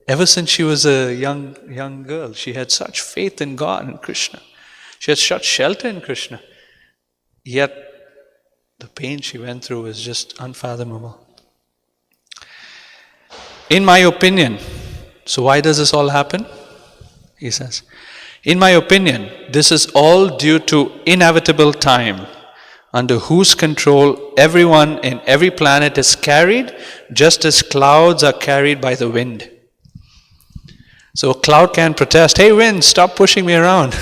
Ever since she was a young girl, she had such faith in God and Krishna. She had such shelter in Krishna. Yet, the pain she went through was just unfathomable. In my opinion, so why does this all happen? He says, in my opinion, this is all due to inevitable time, under whose control everyone in every planet is carried, just as clouds are carried by the wind. So a cloud can protest, hey wind, stop pushing me around.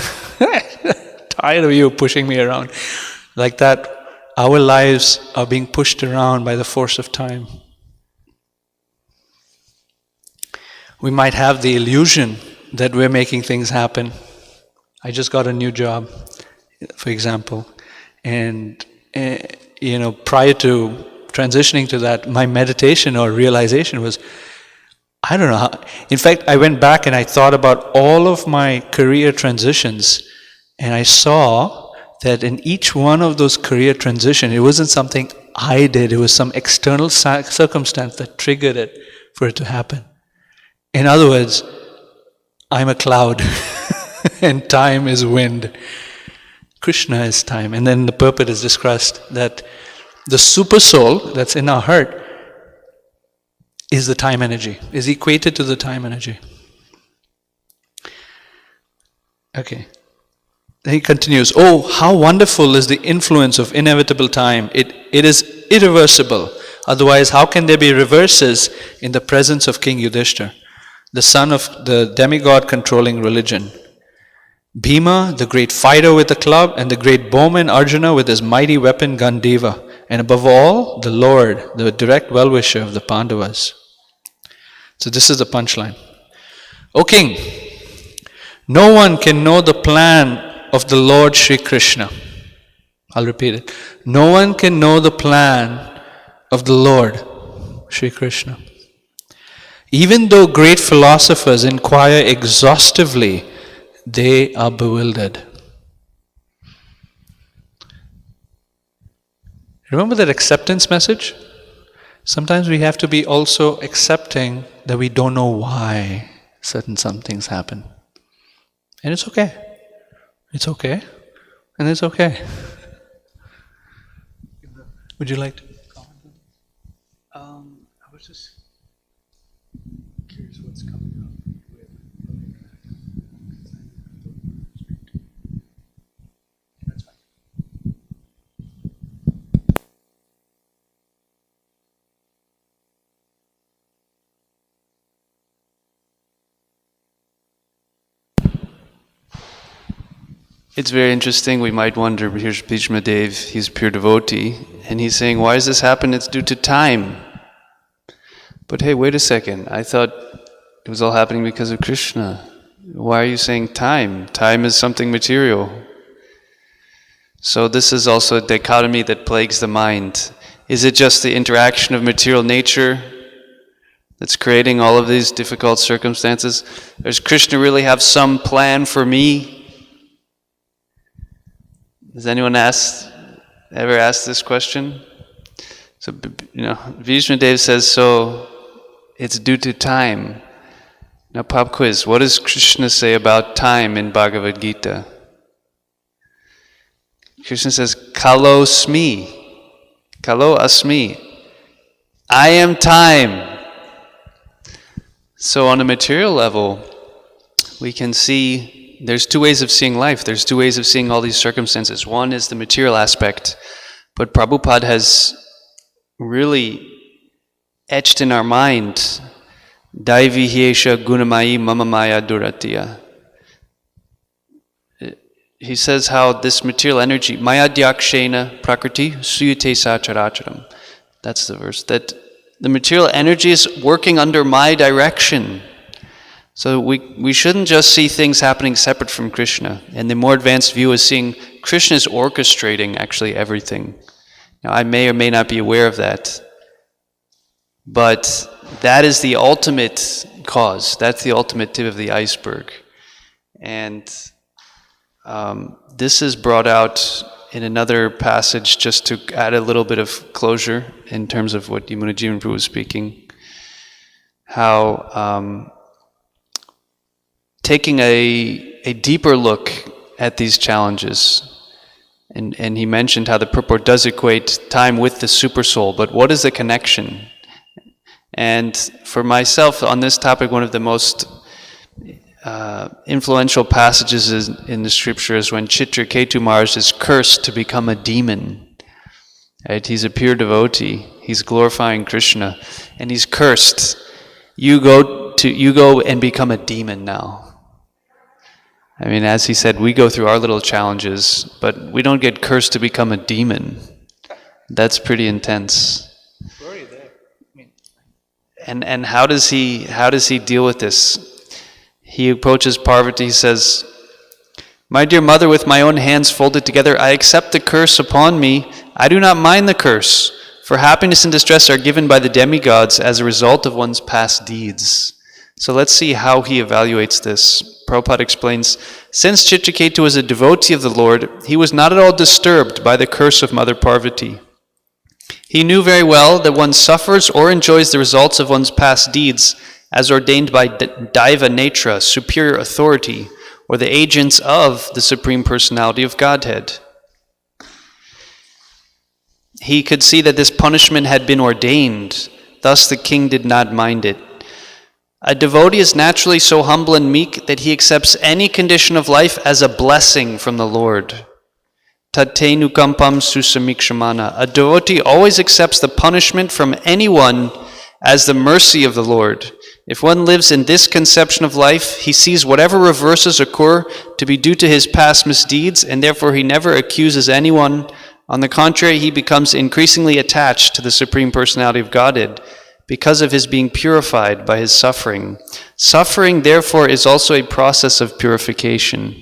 Tired of you pushing me around. Like that, our lives are being pushed around by the force of time. We might have the illusion that we're making things happen. I just got a new job, for example, and prior to transitioning to that, my meditation or realization was, I don't know how. In fact, I went back and I thought about all of my career transitions, and I saw that in each one of those career transitions, it wasn't something I did, it was some external circumstance that triggered it for it to happen. In other words, I'm a cloud and time is wind. Krishna is time. And then the purport is discussed that the super soul that's in our heart is the time energy, is equated to the time energy. Okay. Then he continues, oh, how wonderful is the influence of inevitable time. It is irreversible. Otherwise, how can there be reverses in the presence of King Yudhishthira, the son of the demigod controlling religion? Bhima, the great fighter with the club, and the great bowman Arjuna with his mighty weapon Gandhiva, and above all, the Lord, the direct well-wisher of the Pandavas. So this is the punchline. O King, no one can know the plan of the Lord Shri Krishna. I'll repeat it. No one can know the plan of the Lord Shri Krishna. Even though great philosophers inquire exhaustively, they are bewildered. Remember that acceptance message? Sometimes we have to be also accepting that we don't know why certain some things happen. And it's okay. It's okay. And it's okay. Would you like to comment? I was just curious what's coming up with. That's fine. It's very interesting. We might wonder, here's Bhishma Dev, he's a pure devotee, and he's saying, why does this happen? It's due to time. But hey, wait a second. I thought it was all happening because of Krishna. Why are you saying time? Time is something material. So this is also a dichotomy that plagues the mind. Is it just the interaction of material nature that's creating all of these difficult circumstances? Does Krishna really have some plan for me? Has anyone ever asked this question? So, Vishnu Dev says, so it's due to time. Now, pop quiz, what does Krishna say about time in Bhagavad Gita? Krishna says, Kalo asmi. I am time. So on a material level, we can see there's two ways of seeing life. There's two ways of seeing all these circumstances. One is the material aspect, but Prabhupada has really etched in our mind, Daivi hiesha gunamayi mama maya duratiya. He says how this material energy, maya dyakshena prakriti suyate sacharacharam. That's the verse. That the material energy is working under my direction. So we shouldn't just see things happening separate from Krishna. And the more advanced view is seeing Krishna is orchestrating actually everything. Now I may or may not be aware of that. But that is the ultimate cause. That's the ultimate tip of the iceberg. And this is brought out in another passage just to add a little bit of closure in terms of what Yamuna Jivan Prabhu was speaking. How taking a deeper look at these challenges, and he mentioned how the purport does equate time with the super soul, but what is the connection? And for myself, on this topic, one of the most influential passages in the scripture is when Chitraketu Maharaj is cursed to become a demon. Right? He's a pure devotee. He's glorifying Krishna, and he's cursed. You go and become a demon now. I mean, as he said, we go through our little challenges, but we don't get cursed to become a demon. That's pretty intense. And how does he deal with this? He approaches Parvati, he says, "My dear mother, with my own hands folded together, I accept the curse upon me. I do not mind the curse, for happiness and distress are given by the demigods as a result of one's past deeds." So let's see how he evaluates this. Prabhupada explains, since Chitraketu was a devotee of the Lord, he was not at all disturbed by the curse of Mother Parvati. He knew very well that one suffers or enjoys the results of one's past deeds as ordained by Daiva Netra, superior authority, or the agents of the Supreme Personality of Godhead. He could see that this punishment had been ordained, thus the king did not mind it. A devotee is naturally so humble and meek that he accepts any condition of life as a blessing from the Lord. Tatenu kampam susamikshamana. A devotee always accepts the punishment from anyone as the mercy of the Lord. If one lives in this conception of life, he sees whatever reverses occur to be due to his past misdeeds, and therefore he never accuses anyone. On the contrary, he becomes increasingly attached to the Supreme Personality of Godhead because of his being purified by his suffering. Suffering, therefore, is also a process of purification.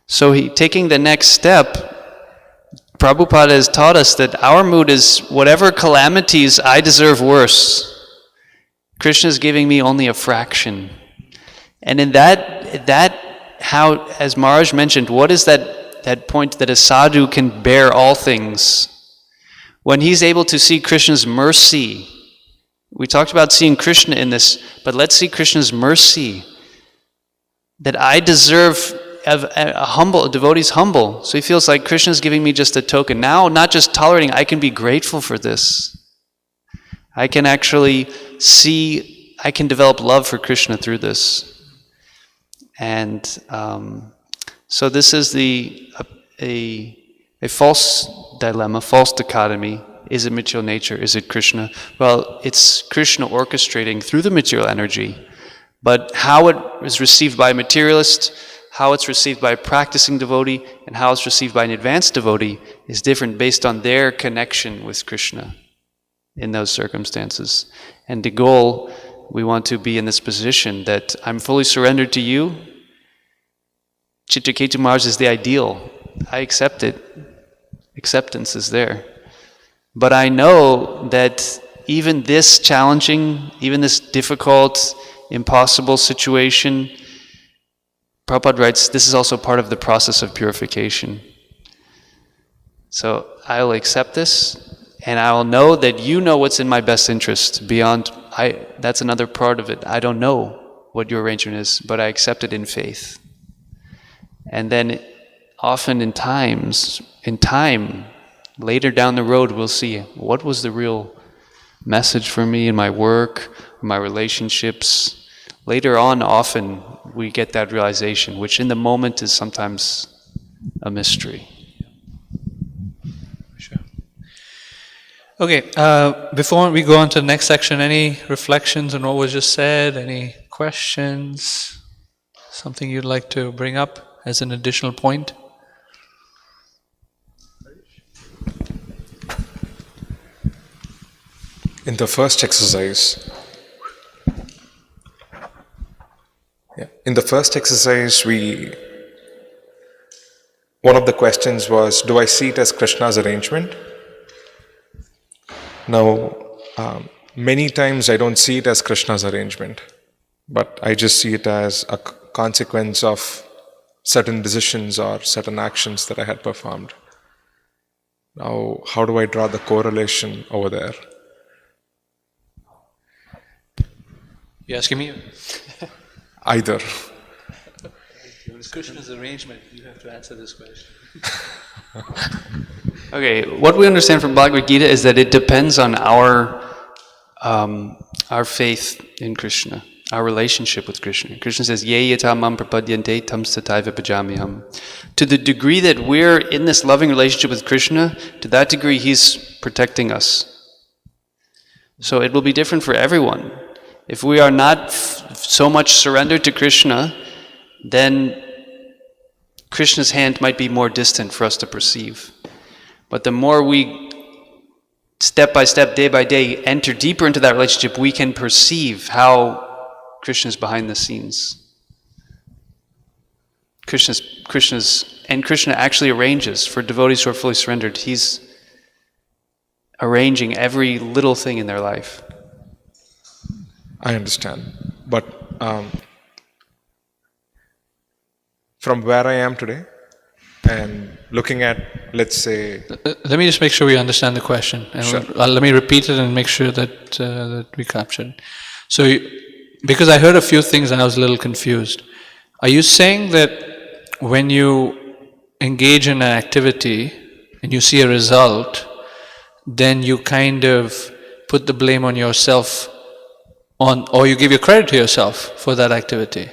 So taking the next step, Prabhupada has taught us that our mood is whatever calamities I deserve worse, Krishna is giving me only a fraction. And in that how, as Maharaj mentioned, what is that point that a sadhu can bear all things? When he's able to see Krishna's mercy, we talked about seeing Krishna in this, but let's see Krishna's mercy, that I deserve a devotee's humble. So he feels like Krishna's giving me just a token. Now, not just tolerating, I can be grateful for this. I can actually see, I can develop love for Krishna through this. And so this is a false dilemma, false dichotomy. Is it material nature? Is it Krishna? Well, it's Krishna orchestrating through the material energy. But how it is received by a materialist, how it's received by a practicing devotee, and how it's received by an advanced devotee is different based on their connection with Krishna in those circumstances. And the goal, we want to be in this position that I'm fully surrendered to you. Chitraketu Maharaj is the ideal. I accept it. Acceptance is there. But I know that even this challenging, even this difficult, impossible situation, Prabhupada writes, this is also part of the process of purification. So I will accept this, and I will know that you know what's in my best interest beyond, that's another part of it. I don't know what your arrangement is, but I accept it in faith. And then often in time, later down the road, we'll see what was the real message for me in my work, my relationships. Later on, often we get that realization, which in the moment is sometimes a mystery. Sure. Okay, before we go on to the next section, any reflections on what was just said? Any questions? Something you'd like to bring up as an additional point? In the first exercise, one of the questions was, do I see it as Krishna's arrangement? Now, many times I don't see it as Krishna's arrangement, but I just see it as a consequence of certain decisions or certain actions that I had performed. Now, how do I draw the correlation over there? You asking me? Either. It's Krishna's arrangement. You have to answer this question. Okay, what we understand from Bhagavad Gita is that it depends on our faith in Krishna, our relationship with Krishna. Krishna says, "Ye yata mam prapadyante tam sataiva bhajamiham." To the degree that we're in this loving relationship with Krishna, to that degree He's protecting us. So it will be different for everyone. If we are not so much surrendered to Krishna, then Krishna's hand might be more distant for us to perceive. But the more we, step by step, day by day, enter deeper into that relationship, we can perceive how Krishna is behind the scenes. Krishna actually arranges for devotees who are fully surrendered. He's arranging every little thing in their life. I understand. But from where I am today and looking at, let's say... Let me just make sure we understand the question. And Sure. let me repeat it and make sure that, that we capture it. So, because I heard a few things and I was a little confused. Are you saying that when you engage in an activity and you see a result, then you kind of put the blame on yourself, or you give your credit to yourself for that activity,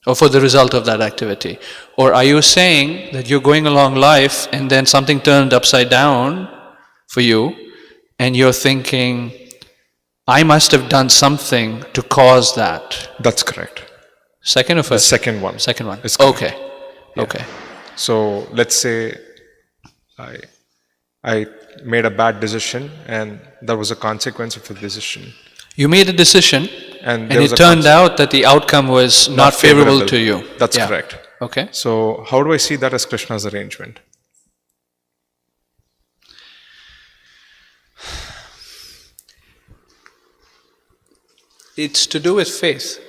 or for the result of that activity? Or are you saying that you're going along life and then something turned upside down for you and you're thinking, I must have done something to cause that? That's correct. Second or The first? second one. Second one. is correct. Okay. Yeah. Okay. So let's say I made a bad decision and there was a consequence of the decision. You made a decision And and there was it a turned out that the outcome was not favorable to you. That's Yeah. correct. Okay. So how do I see that as Krishna's arrangement? It's to do with faith.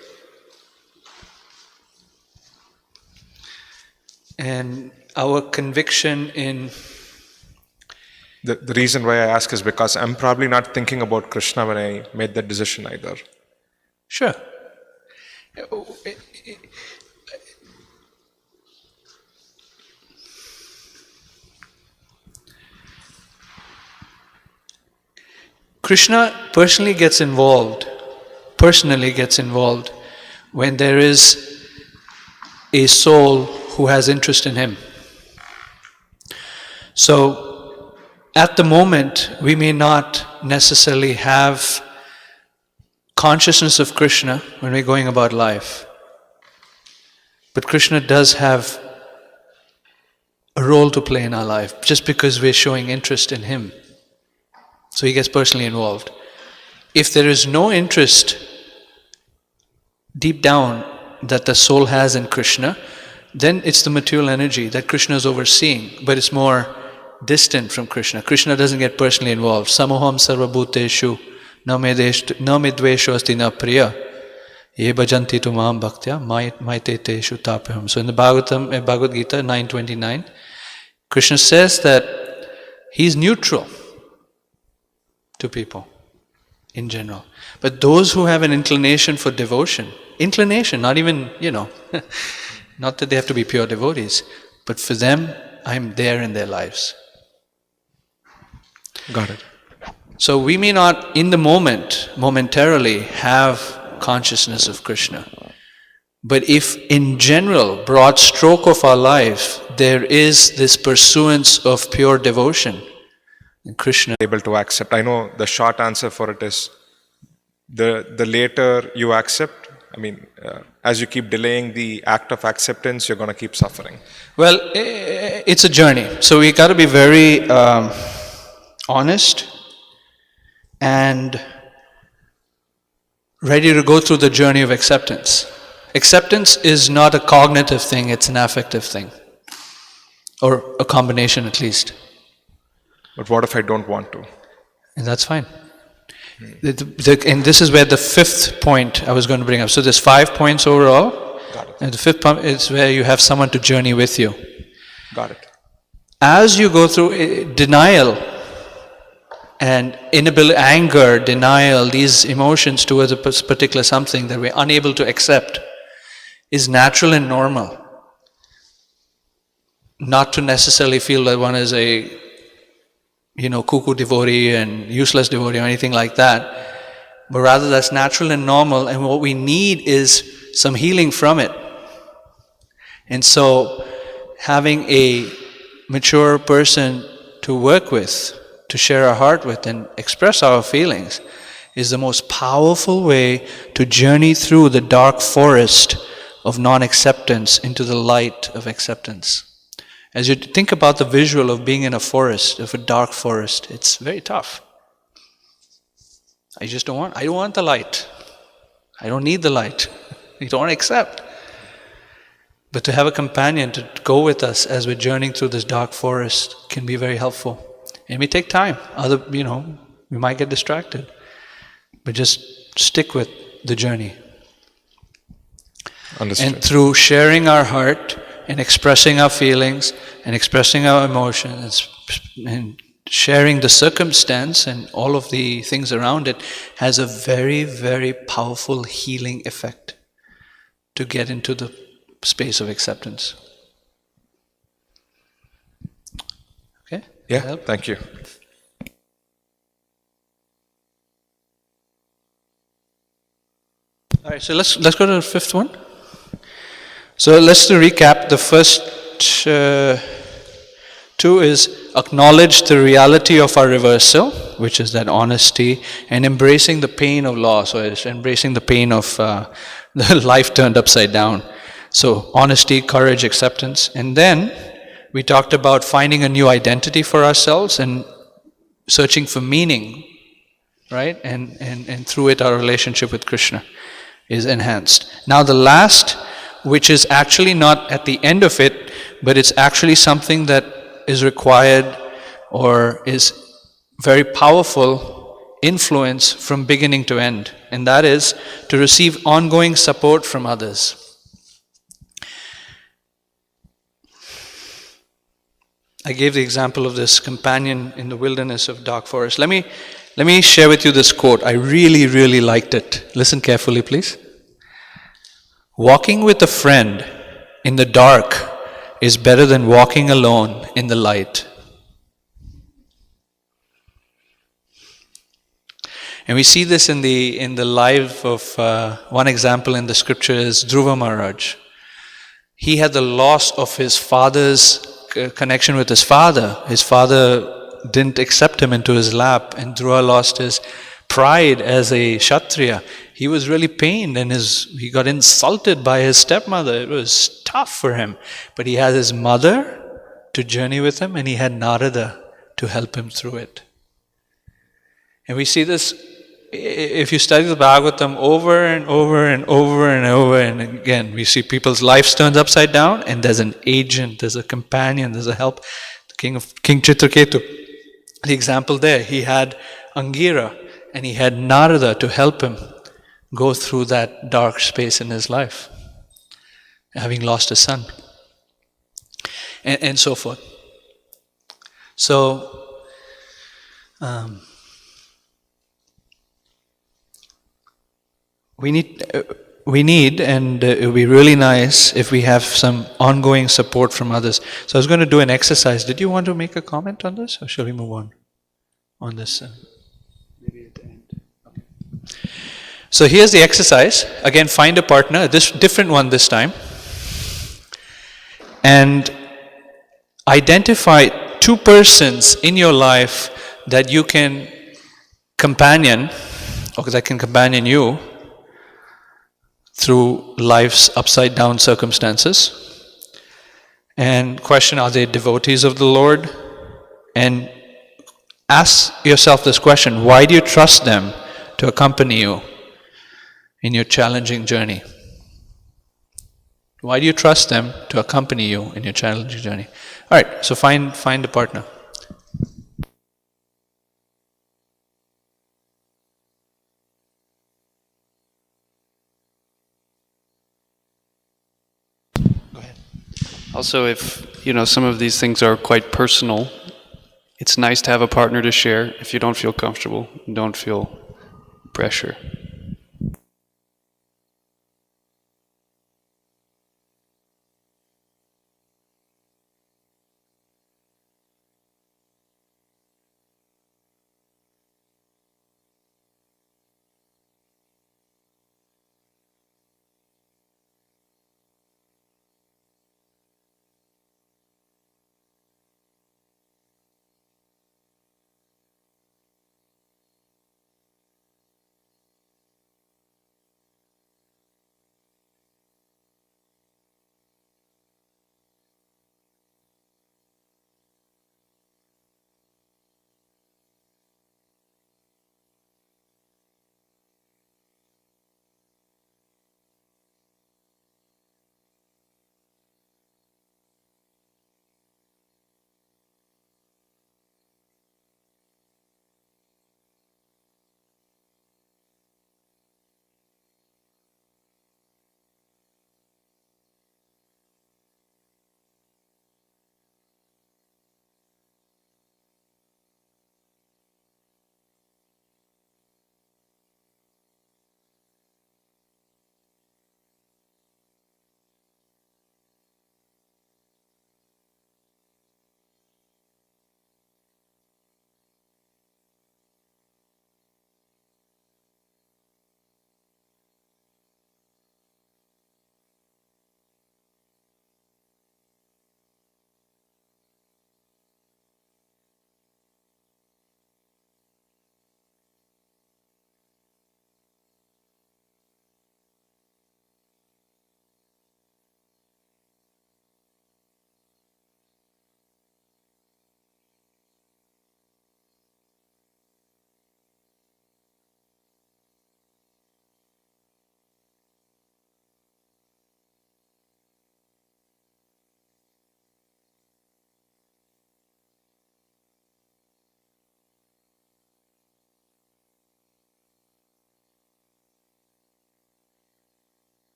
And our conviction in... The reason why I ask is because I'm probably not thinking about Krishna when I made that decision either. Sure. Krishna personally gets involved when there is a soul who has interest in him. So, at the moment, we may not necessarily have consciousness of Krishna when we're going about life. But Krishna does have a role to play in our life just because we're showing interest in him. So he gets personally involved. If there is no interest deep down that the soul has in Krishna, then it's the material energy that Krishna is overseeing, but it's more distant from Krishna. Krishna doesn't get personally involved. Samoham sarvabhuteshu na me dvesho asti na priya ye bhajanti tu maam bhaktya maite teshu tapaham. So in the Bhagavad Gita 9:29, Krishna says that he's neutral to people in general. But those who have an inclination for devotion, not even, not that they have to be pure devotees, but for them, I'm there in their lives. Got it. So we may not, in the moment, momentarily, have consciousness of Krishna. But if in general, broad stroke of our life, there is this pursuance of pure devotion, then Krishna... Able to accept. I know the short answer for it is the later you accept, as you keep delaying the act of acceptance, you're going to keep suffering. Well, it's a journey. So we got to be very honest and ready to go through the journey of acceptance. Acceptance is not a cognitive thing, it's an affective thing. Or a combination at least. But what if I don't want to? And that's fine. And this is where the fifth point I was going to bring up. So there's 5 points overall. Got it. And the fifth point is where you have someone to journey with you. Got it. As you go through denial and inability, anger, denial, these emotions towards a particular something that we're unable to accept is natural and normal. Not to necessarily feel that one is a cuckoo devotee and useless devotee or anything like that, but rather that's natural and normal, and what we need is some healing from it. And so having a mature person to work with, to share our heart with and express our feelings is the most powerful way to journey through the dark forest of non-acceptance into the light of acceptance. As you think about the visual of being in a forest, of a dark forest, it's very tough. I don't want the light. I don't need the light. I don't want to accept. But to have a companion to go with us as we're journeying through this dark forest can be very helpful. It may take time. We might get distracted. But just stick with the journey. Understood. And through sharing our heart and expressing our feelings and expressing our emotions and sharing the circumstance and all of the things around it has a very, very powerful healing effect to get into the space of acceptance. Okay? Yeah, thank you. All right, so let's go to the fifth one. So let's recap. The first two is acknowledge the reality of our reversal, which is that honesty, and embracing the pain of loss, or embracing the pain of the life turned upside down. So honesty, courage, acceptance. And then we talked about finding a new identity for ourselves and searching for meaning, right? And through it our relationship with Krishna is enhanced. Now the last, which is actually not at the end of it, but it's actually something that is required or is very powerful influence from beginning to end, and that is to receive ongoing support from others. I gave the example of this companion in the wilderness of dark forest. Let me share with you this quote. I really, really liked it. Listen carefully, please. Walking with a friend in the dark is better than walking alone in the light. And we see this in the life of one example in the scripture is Dhruva Maharaj. He had the loss of his father's connection with his father. His father didn't accept him into his lap, and Dhruva lost his pride as a Kshatriya. He was really pained, and he got insulted by his stepmother. It was tough for him. But he had his mother to journey with him, and he had Narada to help him through it. And we see this, if you study the Bhagavatam over and over and over and over and again, we see people's lives turned upside down, and there's an agent, there's a companion, there's a help. King Chitraketu, the example there, he had Angira, and he had Narada to help him go through that dark space in his life, having lost his son, and so forth. So, we need, and it would be really nice if we have some ongoing support from others. So I was going to do an exercise. Did you want to make a comment on this, or shall we move on this? Maybe at the end. Okay. So here's the exercise. Again, find a partner, this different one this time, and identify two persons in your life that you can companion, or that can companion you through life's upside down circumstances. And question, are they devotees of the Lord? And ask yourself this question, why do you trust them to accompany you in your challenging journey? Why do you trust them to accompany you in your challenging journey? All right, so find a partner. Go ahead. Also, if some of these things are quite personal, it's nice to have a partner to share. If you don't feel comfortable, don't feel pressure.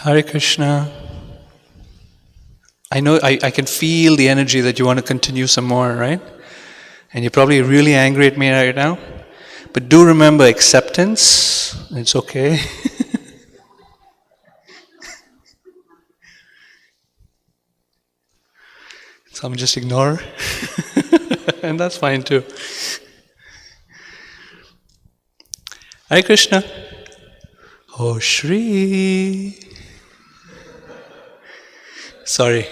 Hare Krishna. I know, I can feel the energy that you want to continue some more, right? And you're probably really angry at me right now. But do remember acceptance. It's okay. Some just ignore. And that's fine too. Hare Krishna. Oh Shri. Sorry.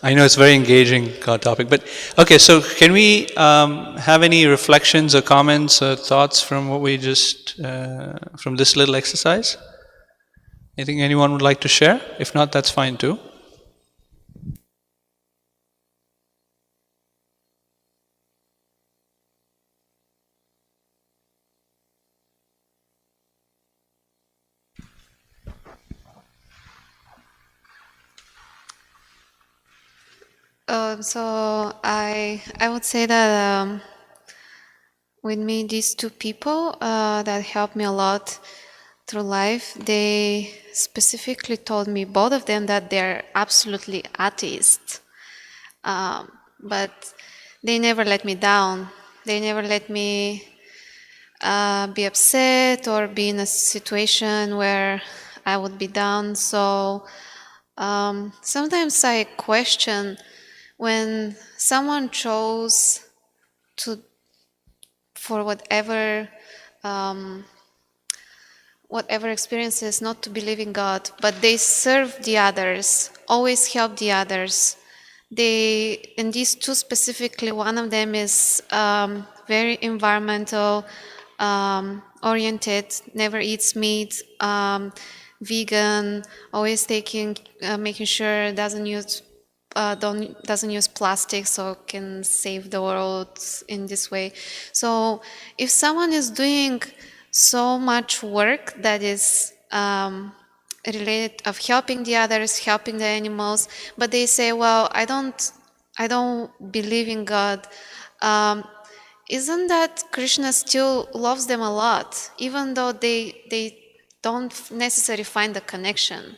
I know it's a very engaging topic, but okay, so can we have any reflections or comments or thoughts from what we just, from this little exercise? Anything anyone would like to share? If not, that's fine too. So I would say that with me, these two people that helped me a lot through life, they specifically told me, both of them, that they're absolutely atheists. But they never let me down. They never let me be upset or be in a situation where I would be down. So sometimes I question when someone chose to, for whatever experiences, not to believe in God, but they serve the others, always help the others. And these two specifically, one of them is very environmental oriented, never eats meat, vegan, always making sure doesn't use plastic, so can save the world in this way. So if someone is doing so much work that is related of helping the others, helping the animals, but they say, well, I don't believe in God, isn't that Krishna still loves them a lot, even though they don't necessarily find the connection?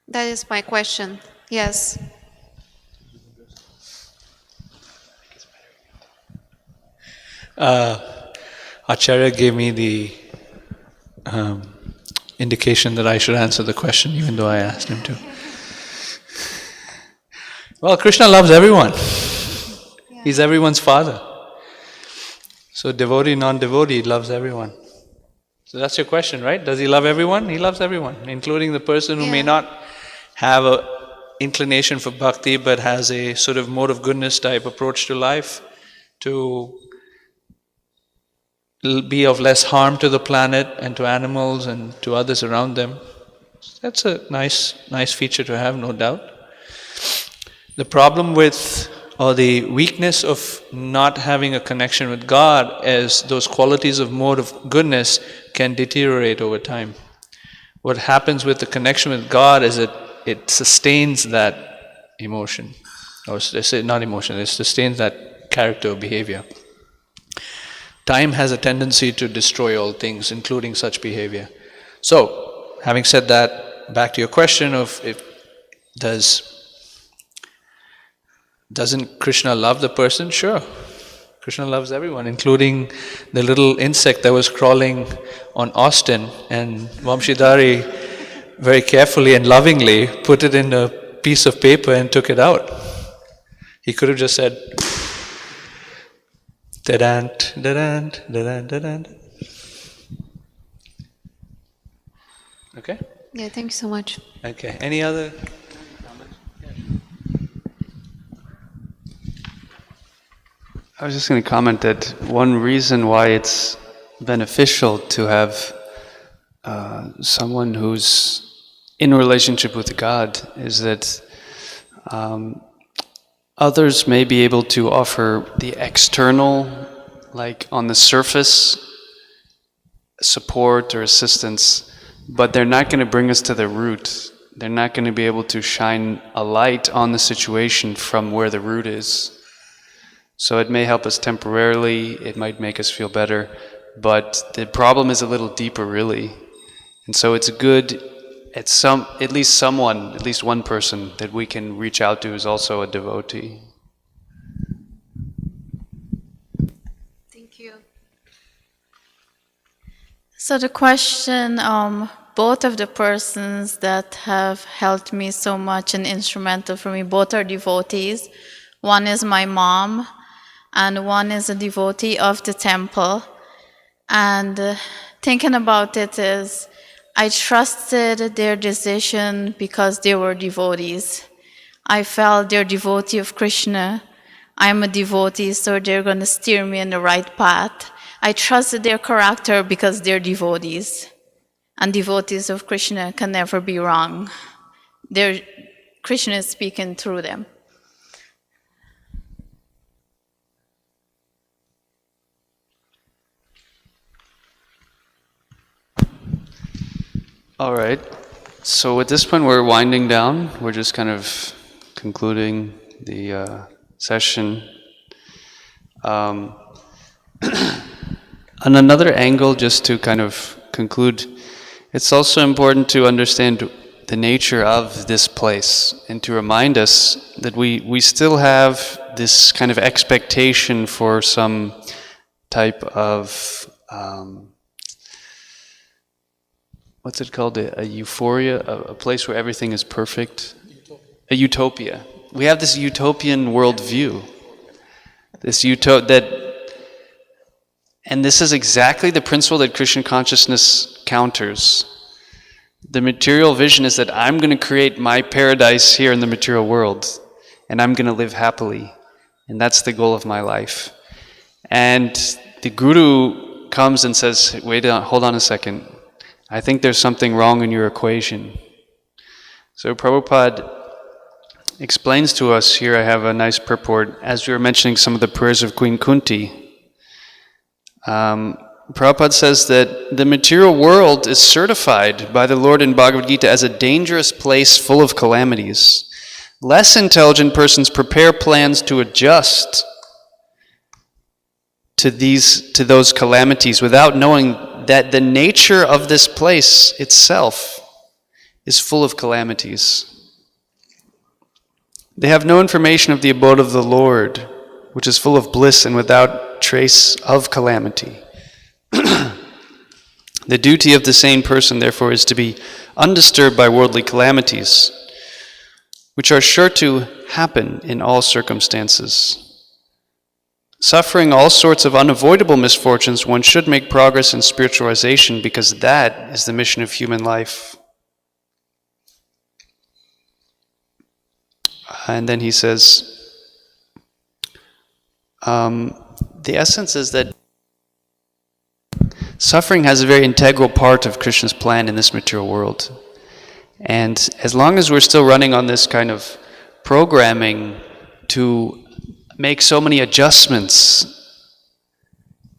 That is my question. Yes. Acharya gave me the indication that I should answer the question, even though I asked him to. Well, Krishna loves everyone. He's everyone's father. So devotee, non-devotee, loves everyone. So that's your question, right? Does he love everyone? He loves everyone, including the person who may not have an inclination for bhakti, but has a sort of mode of goodness type approach to life, to be of less harm to the planet and to animals and to others around them. That's a nice feature to have, no doubt. The problem with, or the weakness of not having a connection with God is those qualities of mode of goodness can deteriorate over time. What happens with the connection with God is it sustains that emotion, or not emotion, it sustains that character or behavior. Time has a tendency to destroy all things, including such behavior. So, having said that, back to your question of doesn't Krishna love the person? Sure. Krishna loves everyone, including the little insect that was crawling on Austin, and Vamshidhari very carefully and lovingly put it in a piece of paper and took it out. He could have just said, da-dant, da-dant, da-dant, da-dant. Okay? Yeah, thank you so much. Okay, any other? I was just going to comment that one reason why it's beneficial to have someone who's in a relationship with God is that others may be able to offer the external, like on the surface, support or assistance, but they're not going to bring us to the root. They're not going to be able to shine a light on the situation from where the root is. So it may help us temporarily, it might make us feel better, but the problem is a little deeper really. And so it's good at least someone, at least one person that we can reach out to is also a devotee. Thank you. So the question, both of the persons that have helped me so much and instrumental for me, both are devotees. One is my mom, and one is a devotee of the temple. And thinking about it is, I trusted their decision because they were devotees. I felt they're devotee of Krishna. I'm a devotee, so they're going to steer me in the right path. I trusted their character because they're devotees. And devotees of Krishna can never be wrong. Krishna is speaking through them. All right. So at this point, we're winding down. We're just kind of concluding the session. On another angle, just to kind of conclude, it's also important to understand the nature of this place and to remind us that we still have this kind of expectation for some type of what's it called? A euphoria, a place where everything is perfect? A utopia. We have this utopian worldview. And this is exactly the principle that Krishna consciousness counters. The material vision is that I'm going to create my paradise here in the material world, and I'm going to live happily. And that's the goal of my life. And the Guru comes and says, wait, hold on a second. I think there's something wrong in your equation. So Prabhupada explains to us, here I have a nice purport, as we were mentioning some of the prayers of Queen Kunti. Prabhupada says that the material world is certified by the Lord in Bhagavad Gita as a dangerous place full of calamities. Less intelligent persons prepare plans to adjust to those calamities without knowing that the nature of this place itself is full of calamities. They have no information of the abode of the Lord, which is full of bliss and without trace of calamity. The duty of the sane person, therefore, is to be undisturbed by worldly calamities, which are sure to happen in all circumstances. Suffering all sorts of unavoidable misfortunes, one should make progress in spiritualization because that is the mission of human life. And then he says, the essence is that suffering has a very integral part of Krishna's plan in this material world. And as long as we're still running on this kind of programming to make so many adjustments,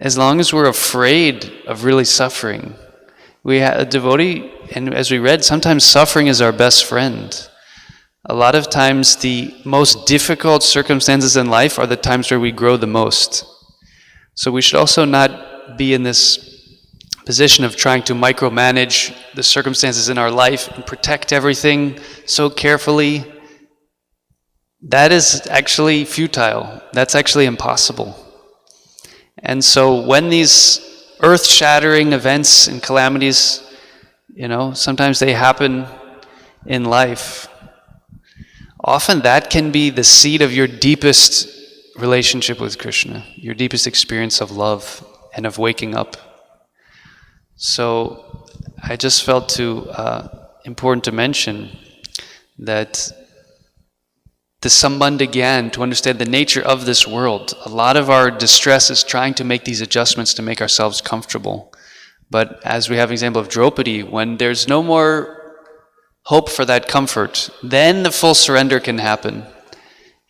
as long as we're afraid of really suffering, we have a devotee, and as we read, sometimes suffering is our best friend. A lot of times the most difficult circumstances in life are the times where we grow the most. So we should also not be in this position of trying to micromanage the circumstances in our life and protect everything so carefully. That is actually futile. That's actually impossible. And so when these earth-shattering events and calamities, sometimes they happen in life, often that can be the seed of your deepest relationship with Krishna, your deepest experience of love and of waking up. So I just felt important to mention that the Sambandha Gyan, to understand the nature of this world. A lot of our distress is trying to make these adjustments to make ourselves comfortable. But as we have an example of Draupadi, when there's no more hope for that comfort, then the full surrender can happen.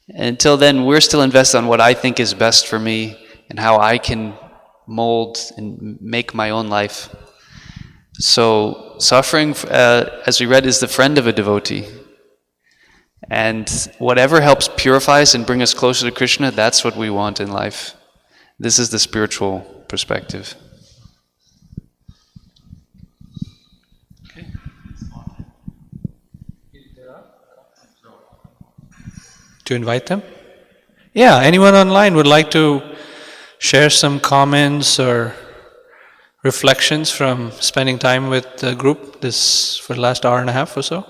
Until then, we're still invested on what I think is best for me and how I can mold and make my own life. So suffering, as we read, is the friend of a devotee. And whatever helps purify us and bring us closer to Krishna, that's what we want in life. This is the spiritual perspective. Okay. To invite them? Yeah, anyone online would like to share some comments or reflections from spending time with the group this for the last hour and a half or so?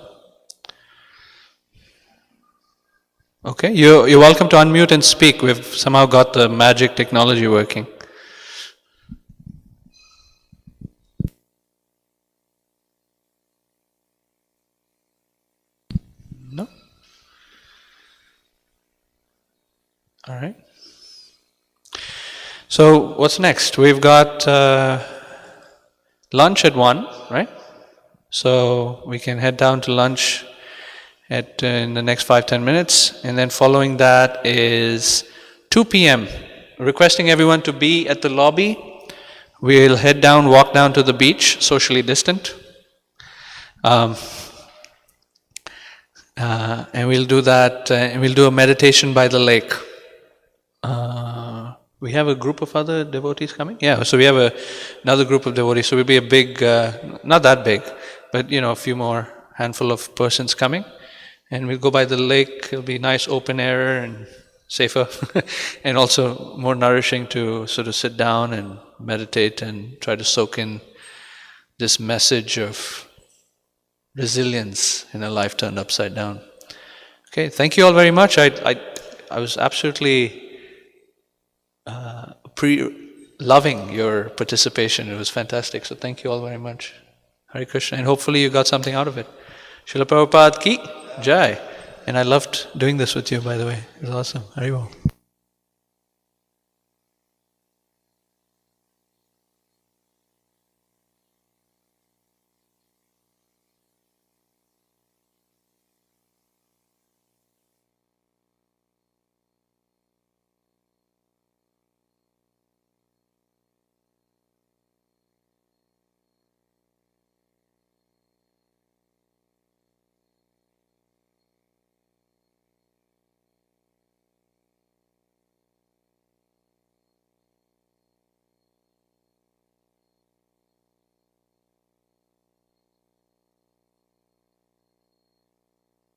Okay, you're welcome to unmute and speak. We've somehow got the magic technology working. No? All right. So what's next? We've got lunch at 1, right? So we can head down to lunch at in the next 5-10 minutes, and then following that is 2 p.m. Requesting everyone to be at the lobby. We'll head down, walk down to the beach, socially distant, and we'll do that. And we'll do a meditation by the lake. We have a group of other devotees coming? Yeah, so we have another group of devotees. So we'll be a big, not that big, but a few more handful of persons coming. And we'll go by the lake. It'll be nice open air and safer and also more nourishing to sort of sit down and meditate and try to soak in this message of resilience in a life turned upside down. Okay, thank you all very much. I was absolutely loving your participation. It was fantastic. So thank you all very much. Hare Krishna. And hopefully you got something out of it. Srila Prabhupada ki Jai. And I loved doing this with you, by the way. It was awesome. Haribol.